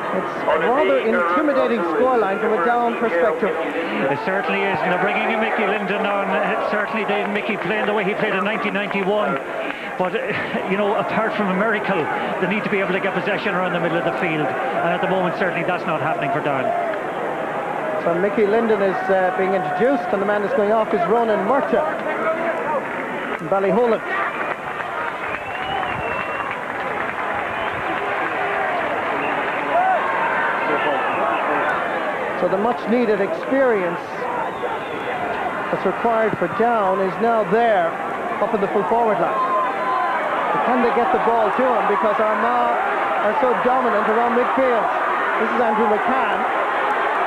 It's a rather intimidating scoreline from a Down perspective. It certainly is, and they're bringing in Mickey Linden on. Certainly did Mickey playing the way he played in 1991. But, you know, apart from a miracle, they need to be able to get possession around the middle of the field. And at the moment, certainly that's not happening for Down. So Mickey Linden is being introduced, and the man that's going off is Ronan Murta from Ballyholland. So the much-needed experience that's required for Down is now there, up in the full forward line. But can they get the ball to him, because Armagh are so dominant around midfield? This is Andrew McCann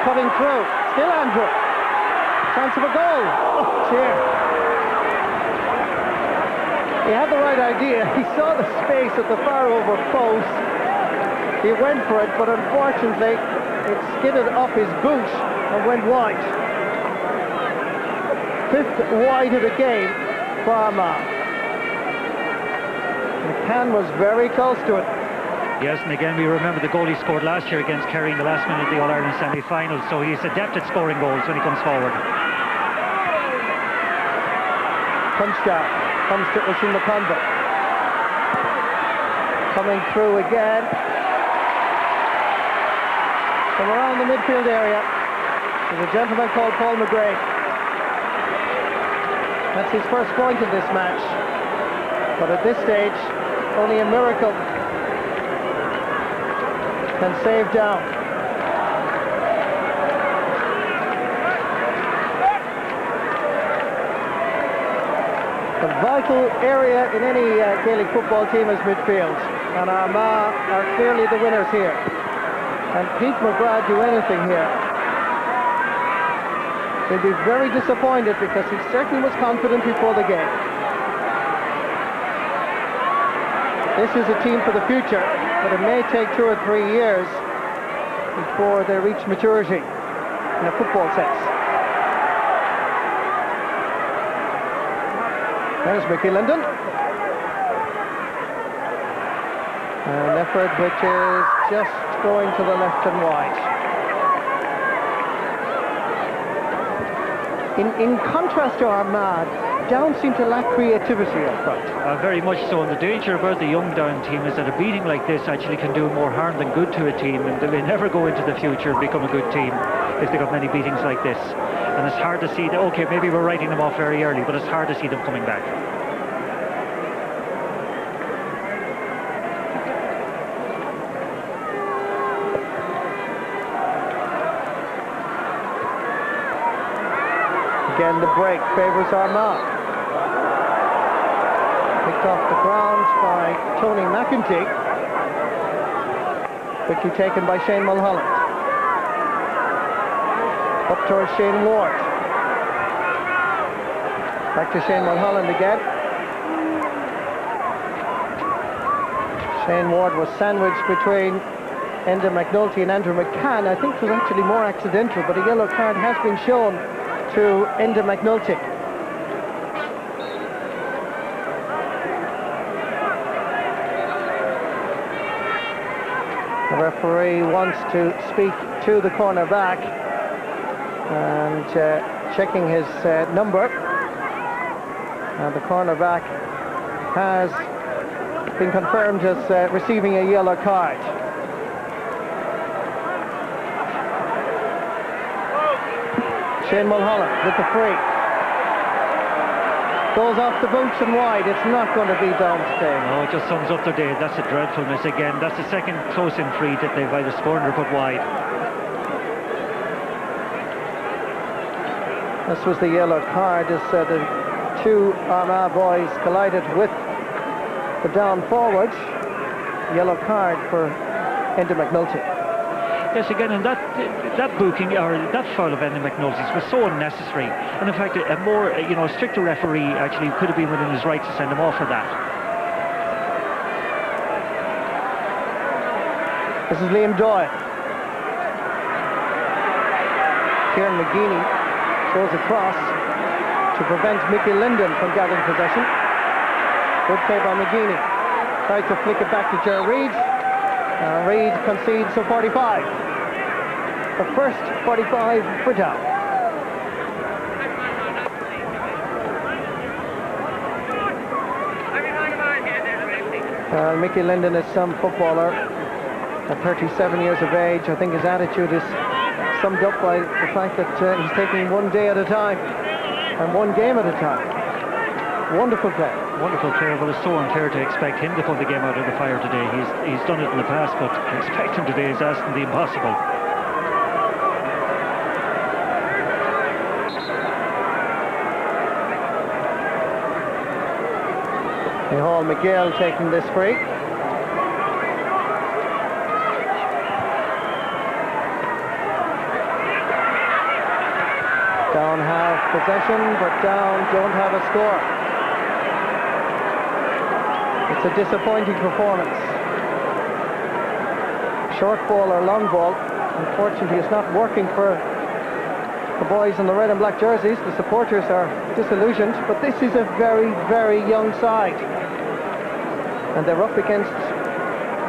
cutting through. Still Andrew. Chance of a goal. Oh, dear. He had the right idea. He saw the space at the far over post. He went for it, but unfortunately it skidded off his boot and went wide. Fifth wide of the game for Armagh. McCann was very close to it. Yes, and again we remember the goal he scored last year against Kerry in the last minute of the All-Ireland semi-final, so he's adept at scoring goals when he comes forward. Punchdown comes to Oisin McConville. Coming through again. From around the midfield area is a gentleman called Paul McGrath. That's his first point in this match. But at this stage, only a miracle can save Down. The vital area in any Gaelic football team is midfield. And Armagh are clearly the winners here. And Pete McGrath do anything here, he'll be very disappointed, because he certainly was confident before the game. This is a team for the future, but it may take 2 or 3 years before they reach maturity in a football sense. There's Mickey Linden. An effort which is just going to the left and wide. In contrast to Armagh, Down seem to lack creativity up front. Very much so, and the danger about the young Down team is that a beating like this actually can do more harm than good to a team, and they may never go into the future and become a good team if they got many beatings like this. And it's hard to see that, okay, maybe we're writing them off very early, but it's hard to see them coming back. Again, the break favours Armagh. Picked off the ground by Tony McEntee. Quickly taken by Shane Mulholland. Up towards Shane Ward. Back to Shane Mulholland again. Shane Ward was sandwiched between Enda McNulty and Andrew McCann. I think it was actually more accidental, but a yellow card has been shown to Enda McNulty. The referee wants to speak to the cornerback and checking his number. And the cornerback has been confirmed as receiving a yellow card. Shane Mulholland with the free. Goes off the boots and wide. It's not going to be Down's day. No, it just sums up their day. That's a dreadfulness again. That's the second close-in free that they've either scored or put wide. This was the yellow card as the two Armagh boys collided with the Down forwards. Yellow card for Enda McNulty. Yes, again, and that booking or that foul of Enda McNulty's was so unnecessary. And in fact, a more stricter referee actually could have been within his right to send him off for that. This is Liam Doyle. Kieran McGeaney goes across to prevent Mickey Linden from gathering possession. Good play by McGeaney. Tries to flick it back to Ger Reid. Reid concedes a 45. The first 45 for Down. Mickey Linden is some footballer at 37 years of age. I think his attitude is summed up by the fact that he's taking one day at a time and one game at a time. Wonderful play. Wonderful player, but it's so unfair to expect him to pull the game out of the fire today. He's done it in the past, but to expect him today is asking the impossible. Hall McGill taking this free. Down have possession, but Down don't have a score. It's a disappointing performance. Short ball or long ball, unfortunately, it's not working for the boys in the red and black jerseys. The supporters are disillusioned, but this is a very, very young side. And they're up against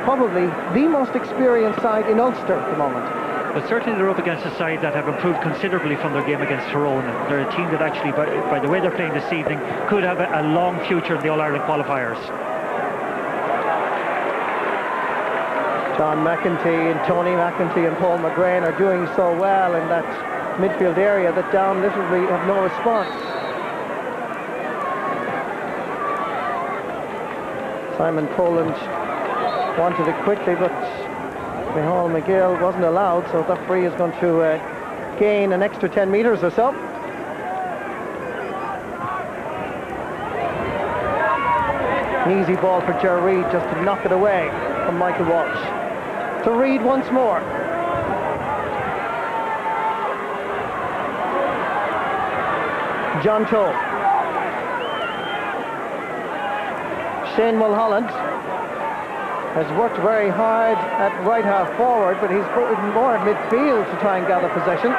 probably the most experienced side in Ulster at the moment. But certainly they're up against a side that have improved considerably from their game against Tyrone. They're a team that actually, by the way they're playing this evening, could have a long future in the All-Ireland qualifiers. John McEntee and Tony McEntee and Paul McGrain are doing so well in that midfield area that Down literally have no response. Simon Poland wanted it quickly, but Micheál McGill wasn't allowed, so that free is going to gain an extra 10 metres or so. An easy ball for Ger Reid just to knock it away from Michael Walsh. To Reid once more. John Toll. Shane Mulholland has worked very hard at right half forward, but he's put more at midfield to try and gather possession.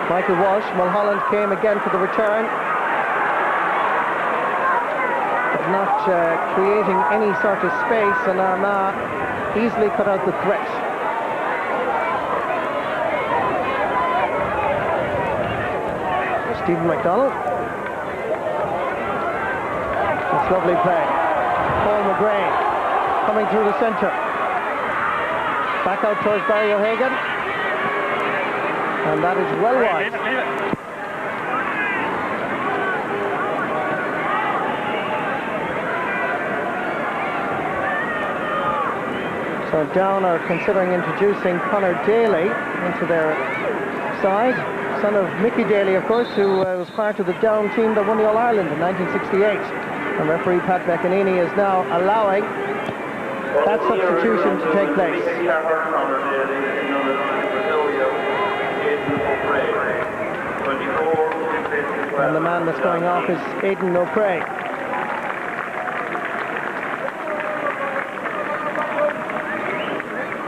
Michael Walsh, Mulholland came again for the return, but not creating any sort of space, and Armagh easily cut out the threat. Stephen MacDonald. That's lovely play. Paul McGrain coming through the centre. Back out towards Barry O'Hagan. And that is well wide. So Down are considering introducing Conor Daly into their side. Son of Mickey Daly, of course, who was part of the Down team that won the All-Ireland in 1968. And referee Pat McEnany is now allowing that substitution to take place. And the man that's going off is Aidan O'Craig.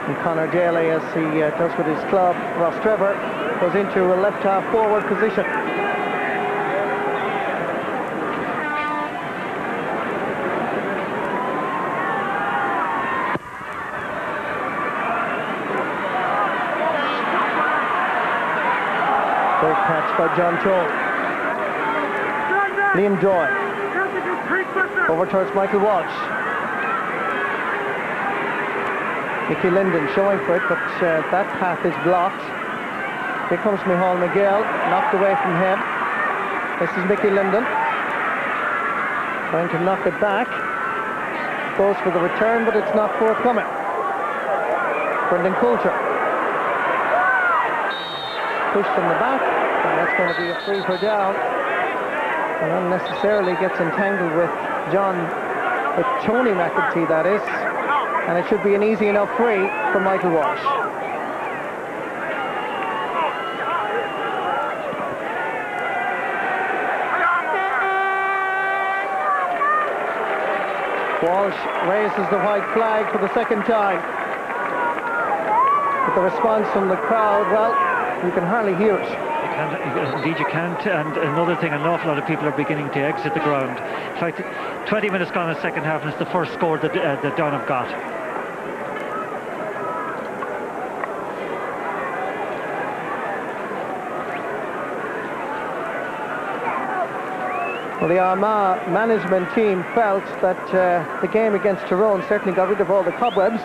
And Conor Daly, as he does with his club, Ross Trevor, goes into a left half forward position. Great catch by John Toll. Liam Doyle. Over towards Michael Walsh. Mickey Linden showing for it, but that path is blocked. Here comes Micheál McGill, knocked away from him. This is Mickey Linden. Trying to knock it back. Goes for the return, but it's not forthcoming. Brendan Coulter. Pushed from the back, and that's going to be a free for Down. And unnecessarily gets entangled with Tony McEntee, that is. And it should be an easy enough free for Michael Walsh. Walsh raises the white flag for the second time. But the response from the crowd, well, you can hardly hear it. Indeed you can't, and another thing, an awful lot of people are beginning to exit the ground. In fact, 20 minutes gone in the second half, and it's the first score that Down have got. Well, the Armagh management team felt that the game against Tyrone certainly got rid of all the cobwebs.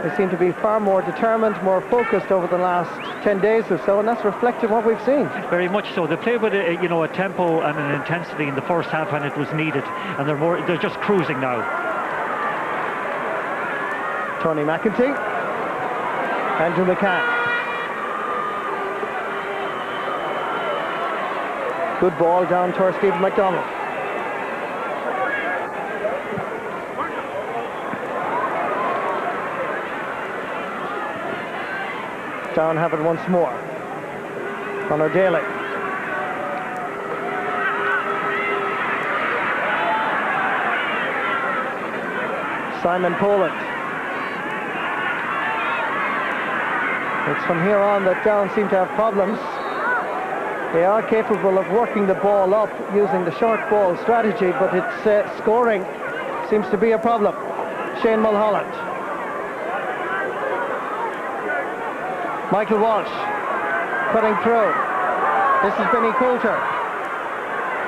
They seem to be far more determined, more focused over the last 10 days or so, and that's reflective of what we've seen. Very much so. They played with a tempo and an intensity in the first half when it was needed, and they're just cruising now. Tony McEntee. Andrew McCann. Good ball down towards Stephen MacDonald. Down have it once more. Conor Daly. Simon Poland. It's from here on that Down seem to have problems. They are capable of working the ball up using the short ball strategy, but it's scoring seems to be a problem. Shane Mulholland. Michael Walsh cutting through. This is Benny Coulter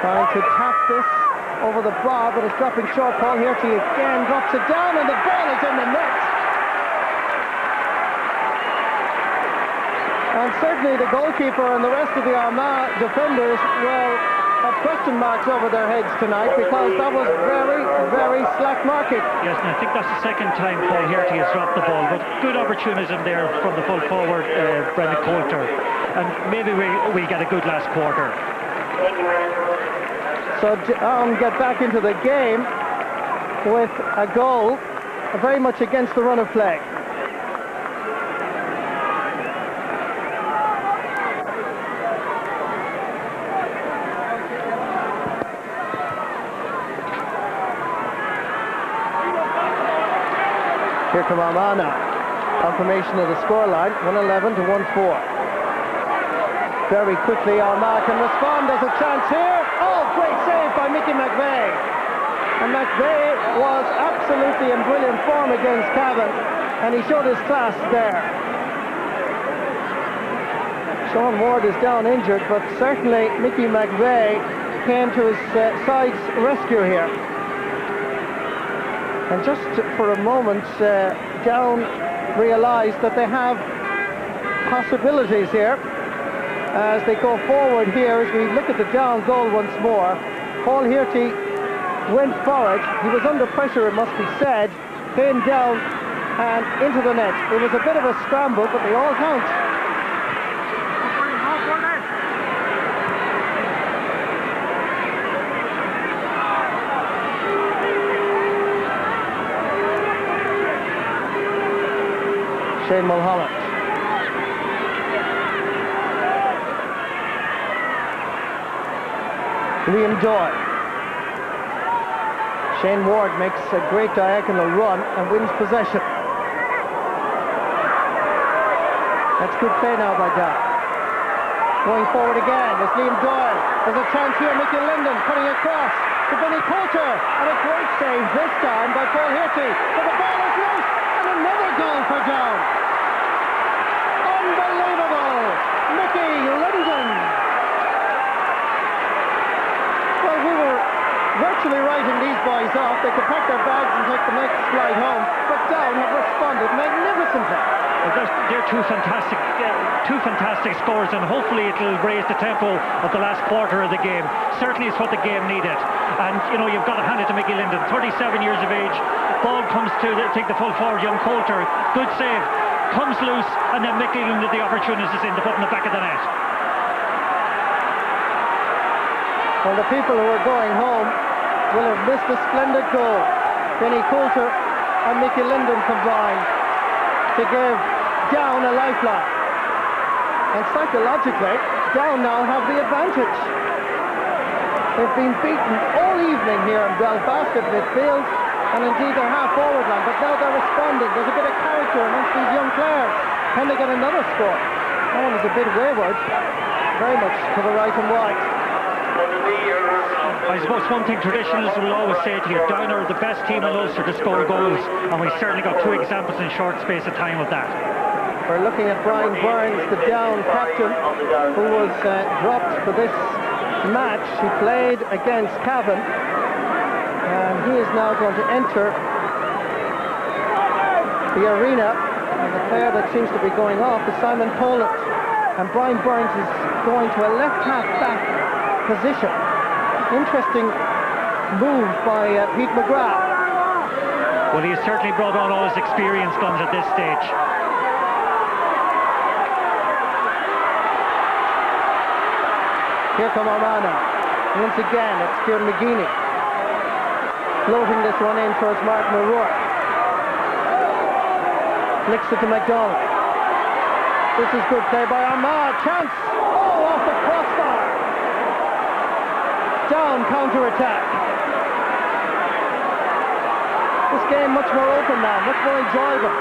trying to tap this over the bar, but it's dropping short. Paul Hirty again drops it down, and the ball is in the net. And certainly the goalkeeper and the rest of the Armagh defenders will have question marks over their heads tonight, because that was very, very slack marking. Yes, and I think that's the second time Paul Hirty has dropped the ball, but good opportunism there from the full forward, Brendan Coulter, and maybe we get a good last quarter. So get back into the game with a goal, very much against the run of play. from Armagh now. Confirmation of the scoreline, 111 to 1-4. Very quickly, Armagh can respond. There's a chance here. Oh, great save by Mickey McVeigh. And McVeigh was absolutely in brilliant form against Cavan, and he showed his class there. Sean Ward is down injured, but certainly Mickey McVeigh came to his side's rescue here. And just for a moment, Down realised that they have possibilities here as they go forward here. As we look at the Down goal once more, Paul Hearty went for it. He was under pressure, it must be said, came down and into the net. It was a bit of a scramble, but they all count. Shane Mulholland. Liam Doyle. Shane Ward makes a great diagonal run and wins possession. That's good play now by Down. Going forward again is Liam Doyle. There's a chance here, Mickey Linden putting across to Vinnie Coulter, and a great save this time by Paul Hearty. But the ball is loose, and another goal for Down. Unbelievable! Mickey Linden. Well, we were virtually writing these boys off. They could pack their bags and take the next flight home, but Down have responded magnificently. Well, they're two fantastic scores, and hopefully it'll raise the tempo of the last quarter of the game. Certainly it's what the game needed. And you know, you've got to hand it to Mickey Linden, 37 years of age. Ball comes to take the full forward, young Coulter. Good save. Comes loose, and then Mickey Linden the opportunities in to put in the back of the net. Well, the people who are going home will have missed a splendid goal. Vinnie Coulter and Mickey Linden combined to give Down a lifeline. And psychologically, Down now have the advantage. They've been beaten all evening here in Belfast at midfield, and indeed their half-forward line, but now they're responding. There's a bit of character amongst these young players. Can they get another score? That one is a bit wayward, very much to the right and wide. I suppose one thing traditionalists will always say to you, Down are the best team in Ulster to score goals, and we certainly got two examples in short space of time of that. We're looking at Brian Burns, the Down captain, who was dropped for this match. He played against Cavan, and he is now going to enter the arena. And the player that seems to be going off is Simon Poland, and Brian Burns is going to a left half back position. Interesting move by Pete McGrath. Well, he has certainly brought on all his experience guns at this stage. Here come Armagh now. Once again, it's Kieran McGeaney floating this one in towards Martin O'Rourke. Flicks it to McDonald. This is good play by Armagh. Chance! Oh, off the crossbar! Down counter-attack. This game much more open now, much more enjoyable.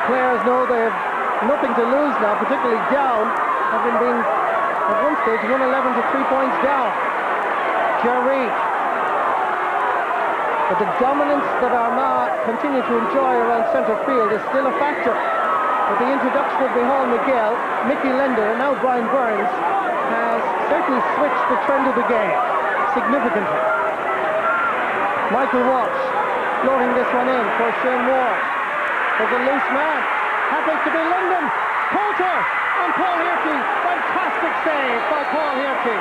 Players know they have nothing to lose now, particularly Down, having been at one stage 111 to 3 points down. Jerry. But the dominance that Armagh continue to enjoy around centre field is still a factor. With the introduction of Micheál McGill, Mickey Linden, and now Brian Burns has certainly switched the trend of the game significantly. Michael Walsh floating this one in for Shane Ward. There's a loose man. Happens to be Linden. Coulter and Paul Hearty. Fantastic save by Paul Hearty.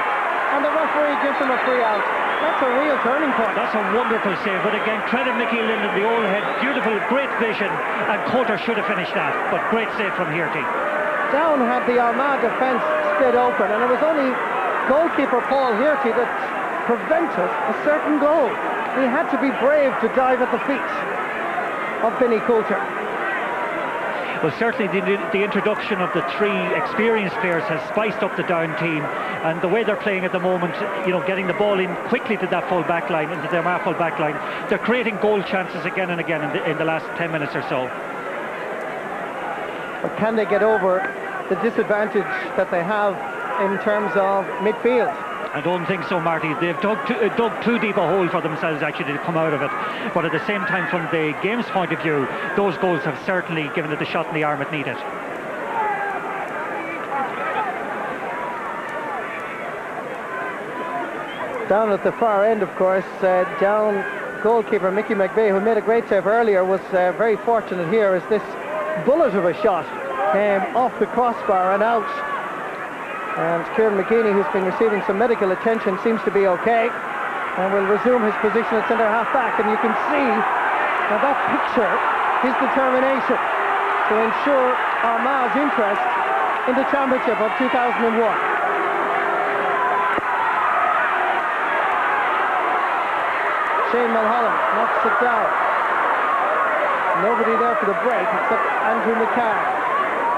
And the referee gives him a free out. That's a real turning point. That's a wonderful save, but again, credit Mickey Linden, the old head, beautiful, great vision, and Coulter should have finished that, but great save from Hearty. Down had the Armagh defence split open, and it was only goalkeeper Paul Hearty that prevented a certain goal. He had to be brave to dive at the feet of Vinnie Coulter. Well, certainly the introduction of the 3 experienced players has spiced up the down team, and the way they're playing at the moment, getting the ball in quickly to that full back line, into the Armagh full back line, they're creating goal chances again and again in the last 10 minutes or so. But can they get over the disadvantage that they have in terms of midfield? I don't think so, Marty. They've dug too deep a hole for themselves actually to come out of it. But at the same time, from the game's point of view, those goals have certainly given it the shot in the arm it needed. Down at the far end, of course, down goalkeeper Mickey McVeigh, who made a great save earlier, was very fortunate here as this bullet of a shot came off the crossbar and out. And Kieran McGeaney, who's been receiving some medical attention, seems to be okay and will resume his position at centre half back. And you can see that picture his determination to ensure Armagh's interest in the championship of 2001. Shane Mulholland knocks it down. Nobody there for the break except Andrew McCann,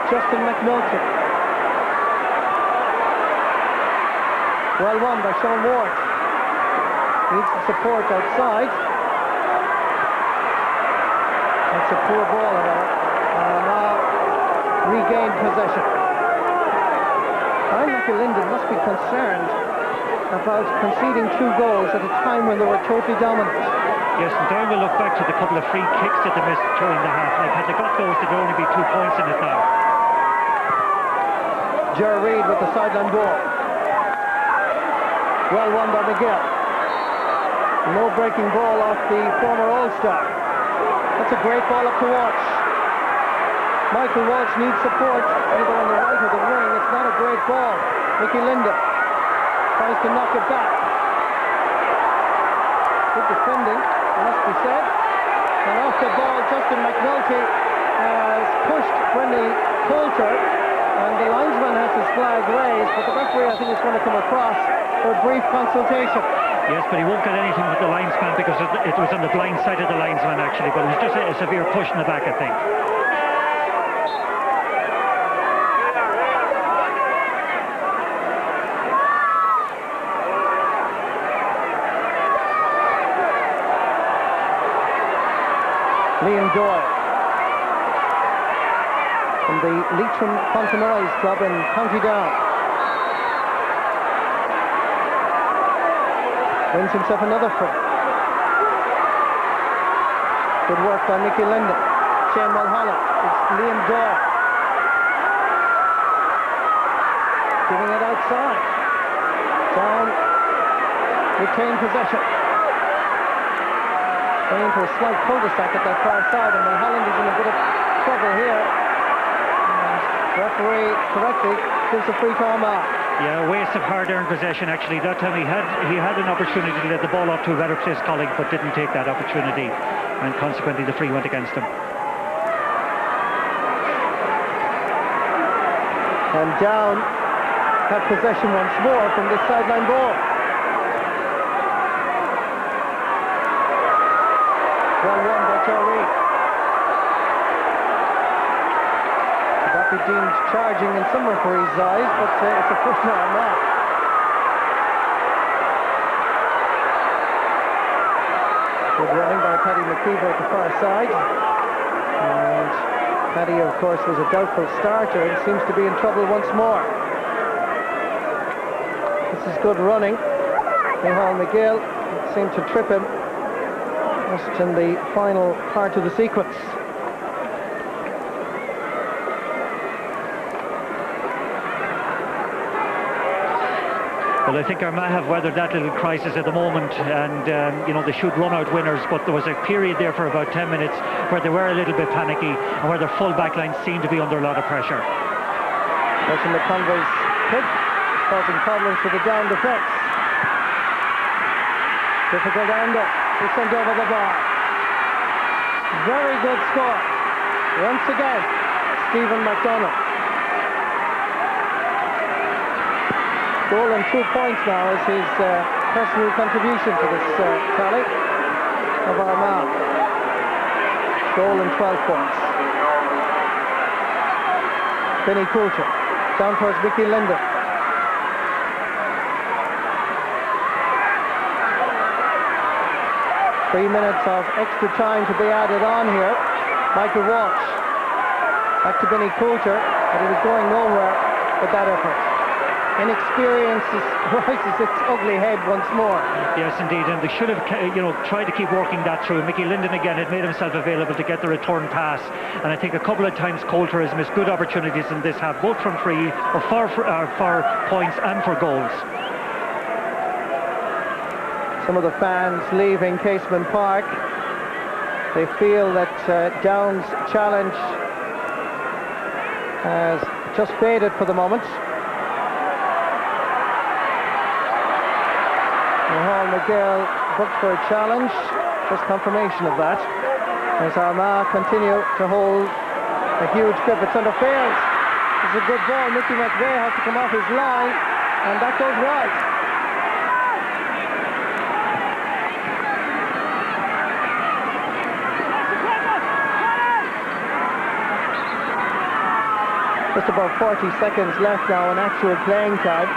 Justin McNulty. Well won by Sean Ward. Needs the support outside. That's a poor ball, however. Now regained possession. Michael Linden must be concerned about conceding 2 goals at a time when they were totally dominant. Yes, and there we'll look back to the couple of free kicks that they missed during the half. Like, had they got those, there'd only be 2 points in it now. Ger Reid with the sideline ball. Well won by McGill. No breaking ball off the former All-Star. That's a great ball up to Walsh. Michael Walsh needs support either on the right or the wing. It's not a great ball. Mickey Linden tries to knock it back. Good defending, it must be said. And off the ball, Justin McNulty has pushed Brendan Coulter, and the linesman has his flag raised, but the referee, I think, is going to come across for a brief consultation. Yes, but he won't get anything with the linesman because it was on the blind side of the linesman actually, but it was just a severe push in the back, I think. Liam Doyle from the Leitrim Fontenoys club in County Down. Wins himself another free. Good work by Mickey Linden. Shane Mulholland. It's Liam Doyle. Giving it outside. Down. Retain possession. Going into a slight cul-de-sac at that far side, and Mulholland is in a bit of trouble here. And the referee correctly gives a free to Armagh. Yeah, a waste of hard-earned possession actually. That time he had an opportunity to let the ball off to a better placed colleague, but didn't take that opportunity, and consequently the free went against him. And Down have possession once more from this sideline ball. Well won by Ger Reid. That be deemed charging in some referees' eyes, but it's a push now. Good running by Paddy McKeever at the far side. And Paddy, of course, was a doubtful starter and seems to be in trouble once more. This is good running. Micheál McGill seemed to trip him just in the final part of the sequence. Well, I think Armagh have weathered that little crisis at the moment, and they should run out winners, but there was a period there for about 10 minutes where they were a little bit panicky and where their full back line seemed to be under a lot of pressure. Russell McConvey's kick causing problems for the Down defence. Difficult angle to send over the bar. Very good score. Once again, Stephen MacDonald. Goal and 2 points now is his personal contribution to this tally of Armagh. Goal and 12 points. Vinnie Coulter, down towards Mickey Linden. Three minutes of extra time to be added on here. Michael Walsh, back to Vinnie Coulter, but he was going nowhere with that effort. Inexperience rises its ugly head once more. Yes, indeed, and they should have, tried to keep working that through. Mickey Linden again had made himself available to get the return pass, and I think a couple of times Coulter has missed good opportunities in this half, both from free or for points and for goals. Some of the fans leaving Casement Park. They feel that Down's challenge has just faded for the moment. Hall McGill booked for a challenge, just confirmation of that. As Armagh continue to hold a huge grip, it's under fails. It's a good ball. Mickey McVeigh has to come off his line, and that goes wide. Just about 40 seconds left now in actual playing time.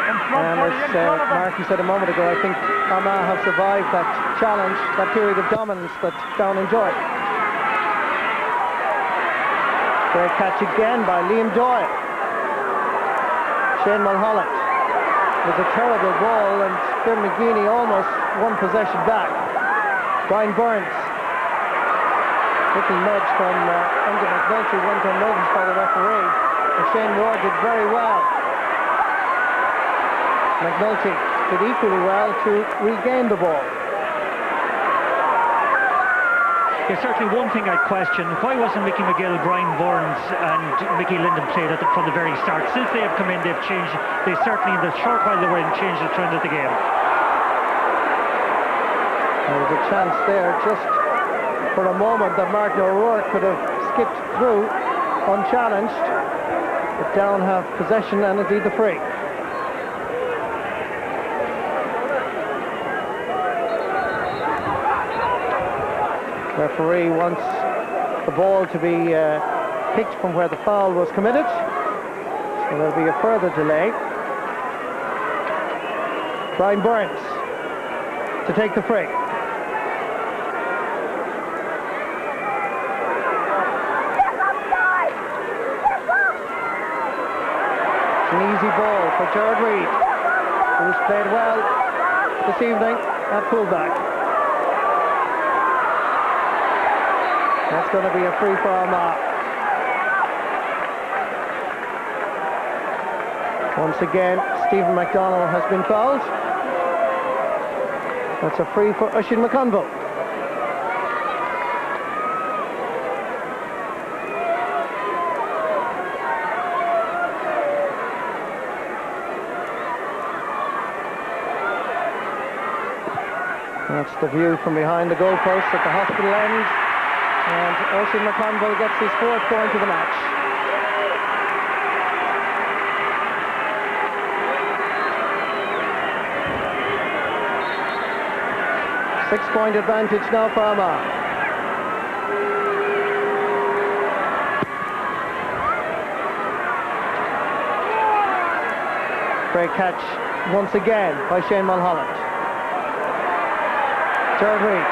And as Marky said a moment ago, I think Armagh have survived that challenge, that period of dominance that Down enjoyed. Great catch again by Liam Doyle. Shane Mulholland. It was a terrible ball, and Bill McGeaney almost won possession back. Brian Burns. Little nudge from Enda McNulty went unnoticed by the referee. And Shane Ward did very well. McNulty did equally well to regain the ball. There's certainly one thing I'd question. Why wasn't Mickey McGill, Brian Burns and Mickey Linden played from the very start? Since they have come in, they've changed. They certainly, in the short while they were in, changed the trend of the game. There was a chance there just for a moment that Martin O'Rourke could have skipped through unchallenged. But Down have possession and indeed the free. Referee wants the ball to be picked from where the foul was committed, so there'll be a further delay. Brian Burns to take the free. It's an easy ball for Gerard Reid, who's played well this evening at fullback. That's going to be a free for Armagh. Once again, Stephen McDonnell has been fouled. That's a free for Oisin McConville. That's the view from behind the goalpost at the hospital end. And Oisin McConville gets his fourth point of the match. Six-point advantage now for Armagh. Great catch once again by Shane Mulholland. Gerard Reid,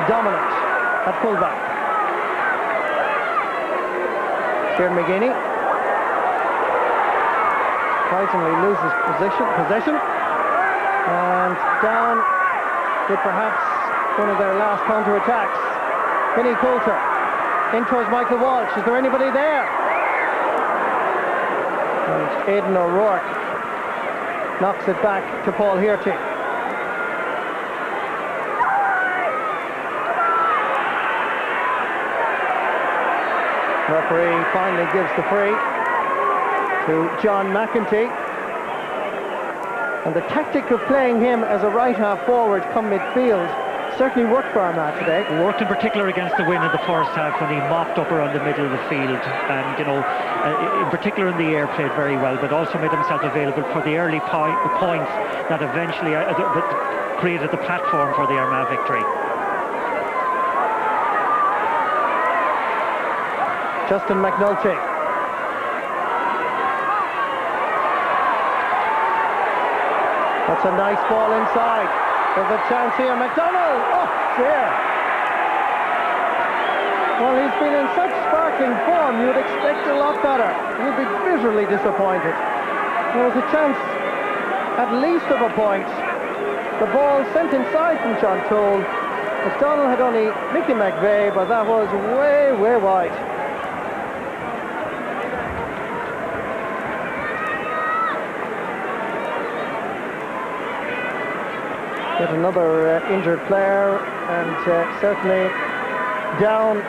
dominant at fullback. Kieran McGeaney surprisingly loses possession, and Down with perhaps one of their last counter-attacks. Vinnie Coulter in towards Michael Walsh. Is there anybody there? And Aidan O'Rourke knocks it back to Paul Hearty. Referee finally gives the free to John McEntee. And the tactic of playing him as a right half forward come midfield certainly worked for Armagh today. Worked in particular against the win in the first half when he mopped up around the middle of the field, and in particular in the air played very well, but also made himself available for the early points that eventually created the platform for the Armagh victory. Justin McNulty That's a nice ball inside. There's a chance here. McDonald! Oh, dear. Well, he's been in such sparkling form, you'd expect a lot better. You'd be bitterly disappointed. There was a chance, at least of a point. The ball sent inside from John Toole. McDonald had only Mickey McVeigh, but that was way, way wide. Yet another injured player, and certainly Down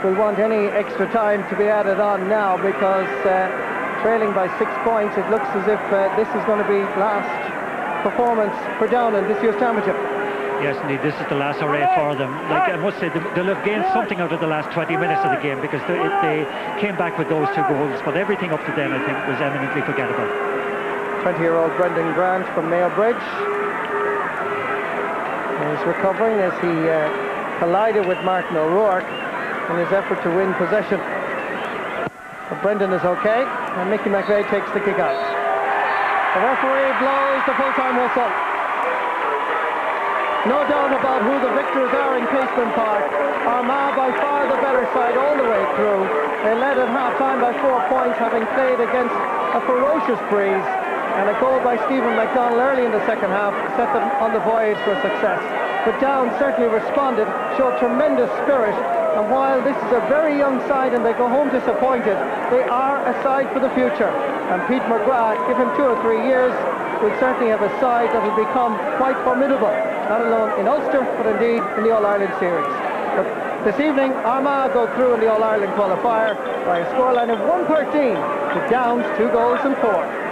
will want any extra time to be added on now, because trailing by 6 points, it looks as if this is going to be last performance for Down in this year's championship. Yes, indeed, this is the last array for them. Like I must say, they'll have gained something out of the last 20 minutes of the game, because they came back with those 2 goals, but everything up to then, I think, was eminently forgettable. 20-year-old Brendan Grant from Mayo Bridge is recovering as he collided with Martin O'Rourke in his effort to win possession. But Brendan is okay, and Mickey McVeigh takes the kick out. The referee blows the full-time whistle. No doubt about who the victors are in Casement Park. Armagh by far the better side all the way through. They led at half-time by 4 points, having played against a ferocious breeze, and a goal by Stephen McDonald early in the second half set them on the voyage for success. But Down certainly responded, showed tremendous spirit, and while this is a very young side and they go home disappointed, they are a side for the future. And Pete McGrath, give him 2 or 3 years, will certainly have a side that will become quite formidable, not alone in Ulster, but indeed in the All-Ireland series. But this evening, Armagh go through in the All-Ireland qualifier by a scoreline of 113 to Down's 2 goals and 4.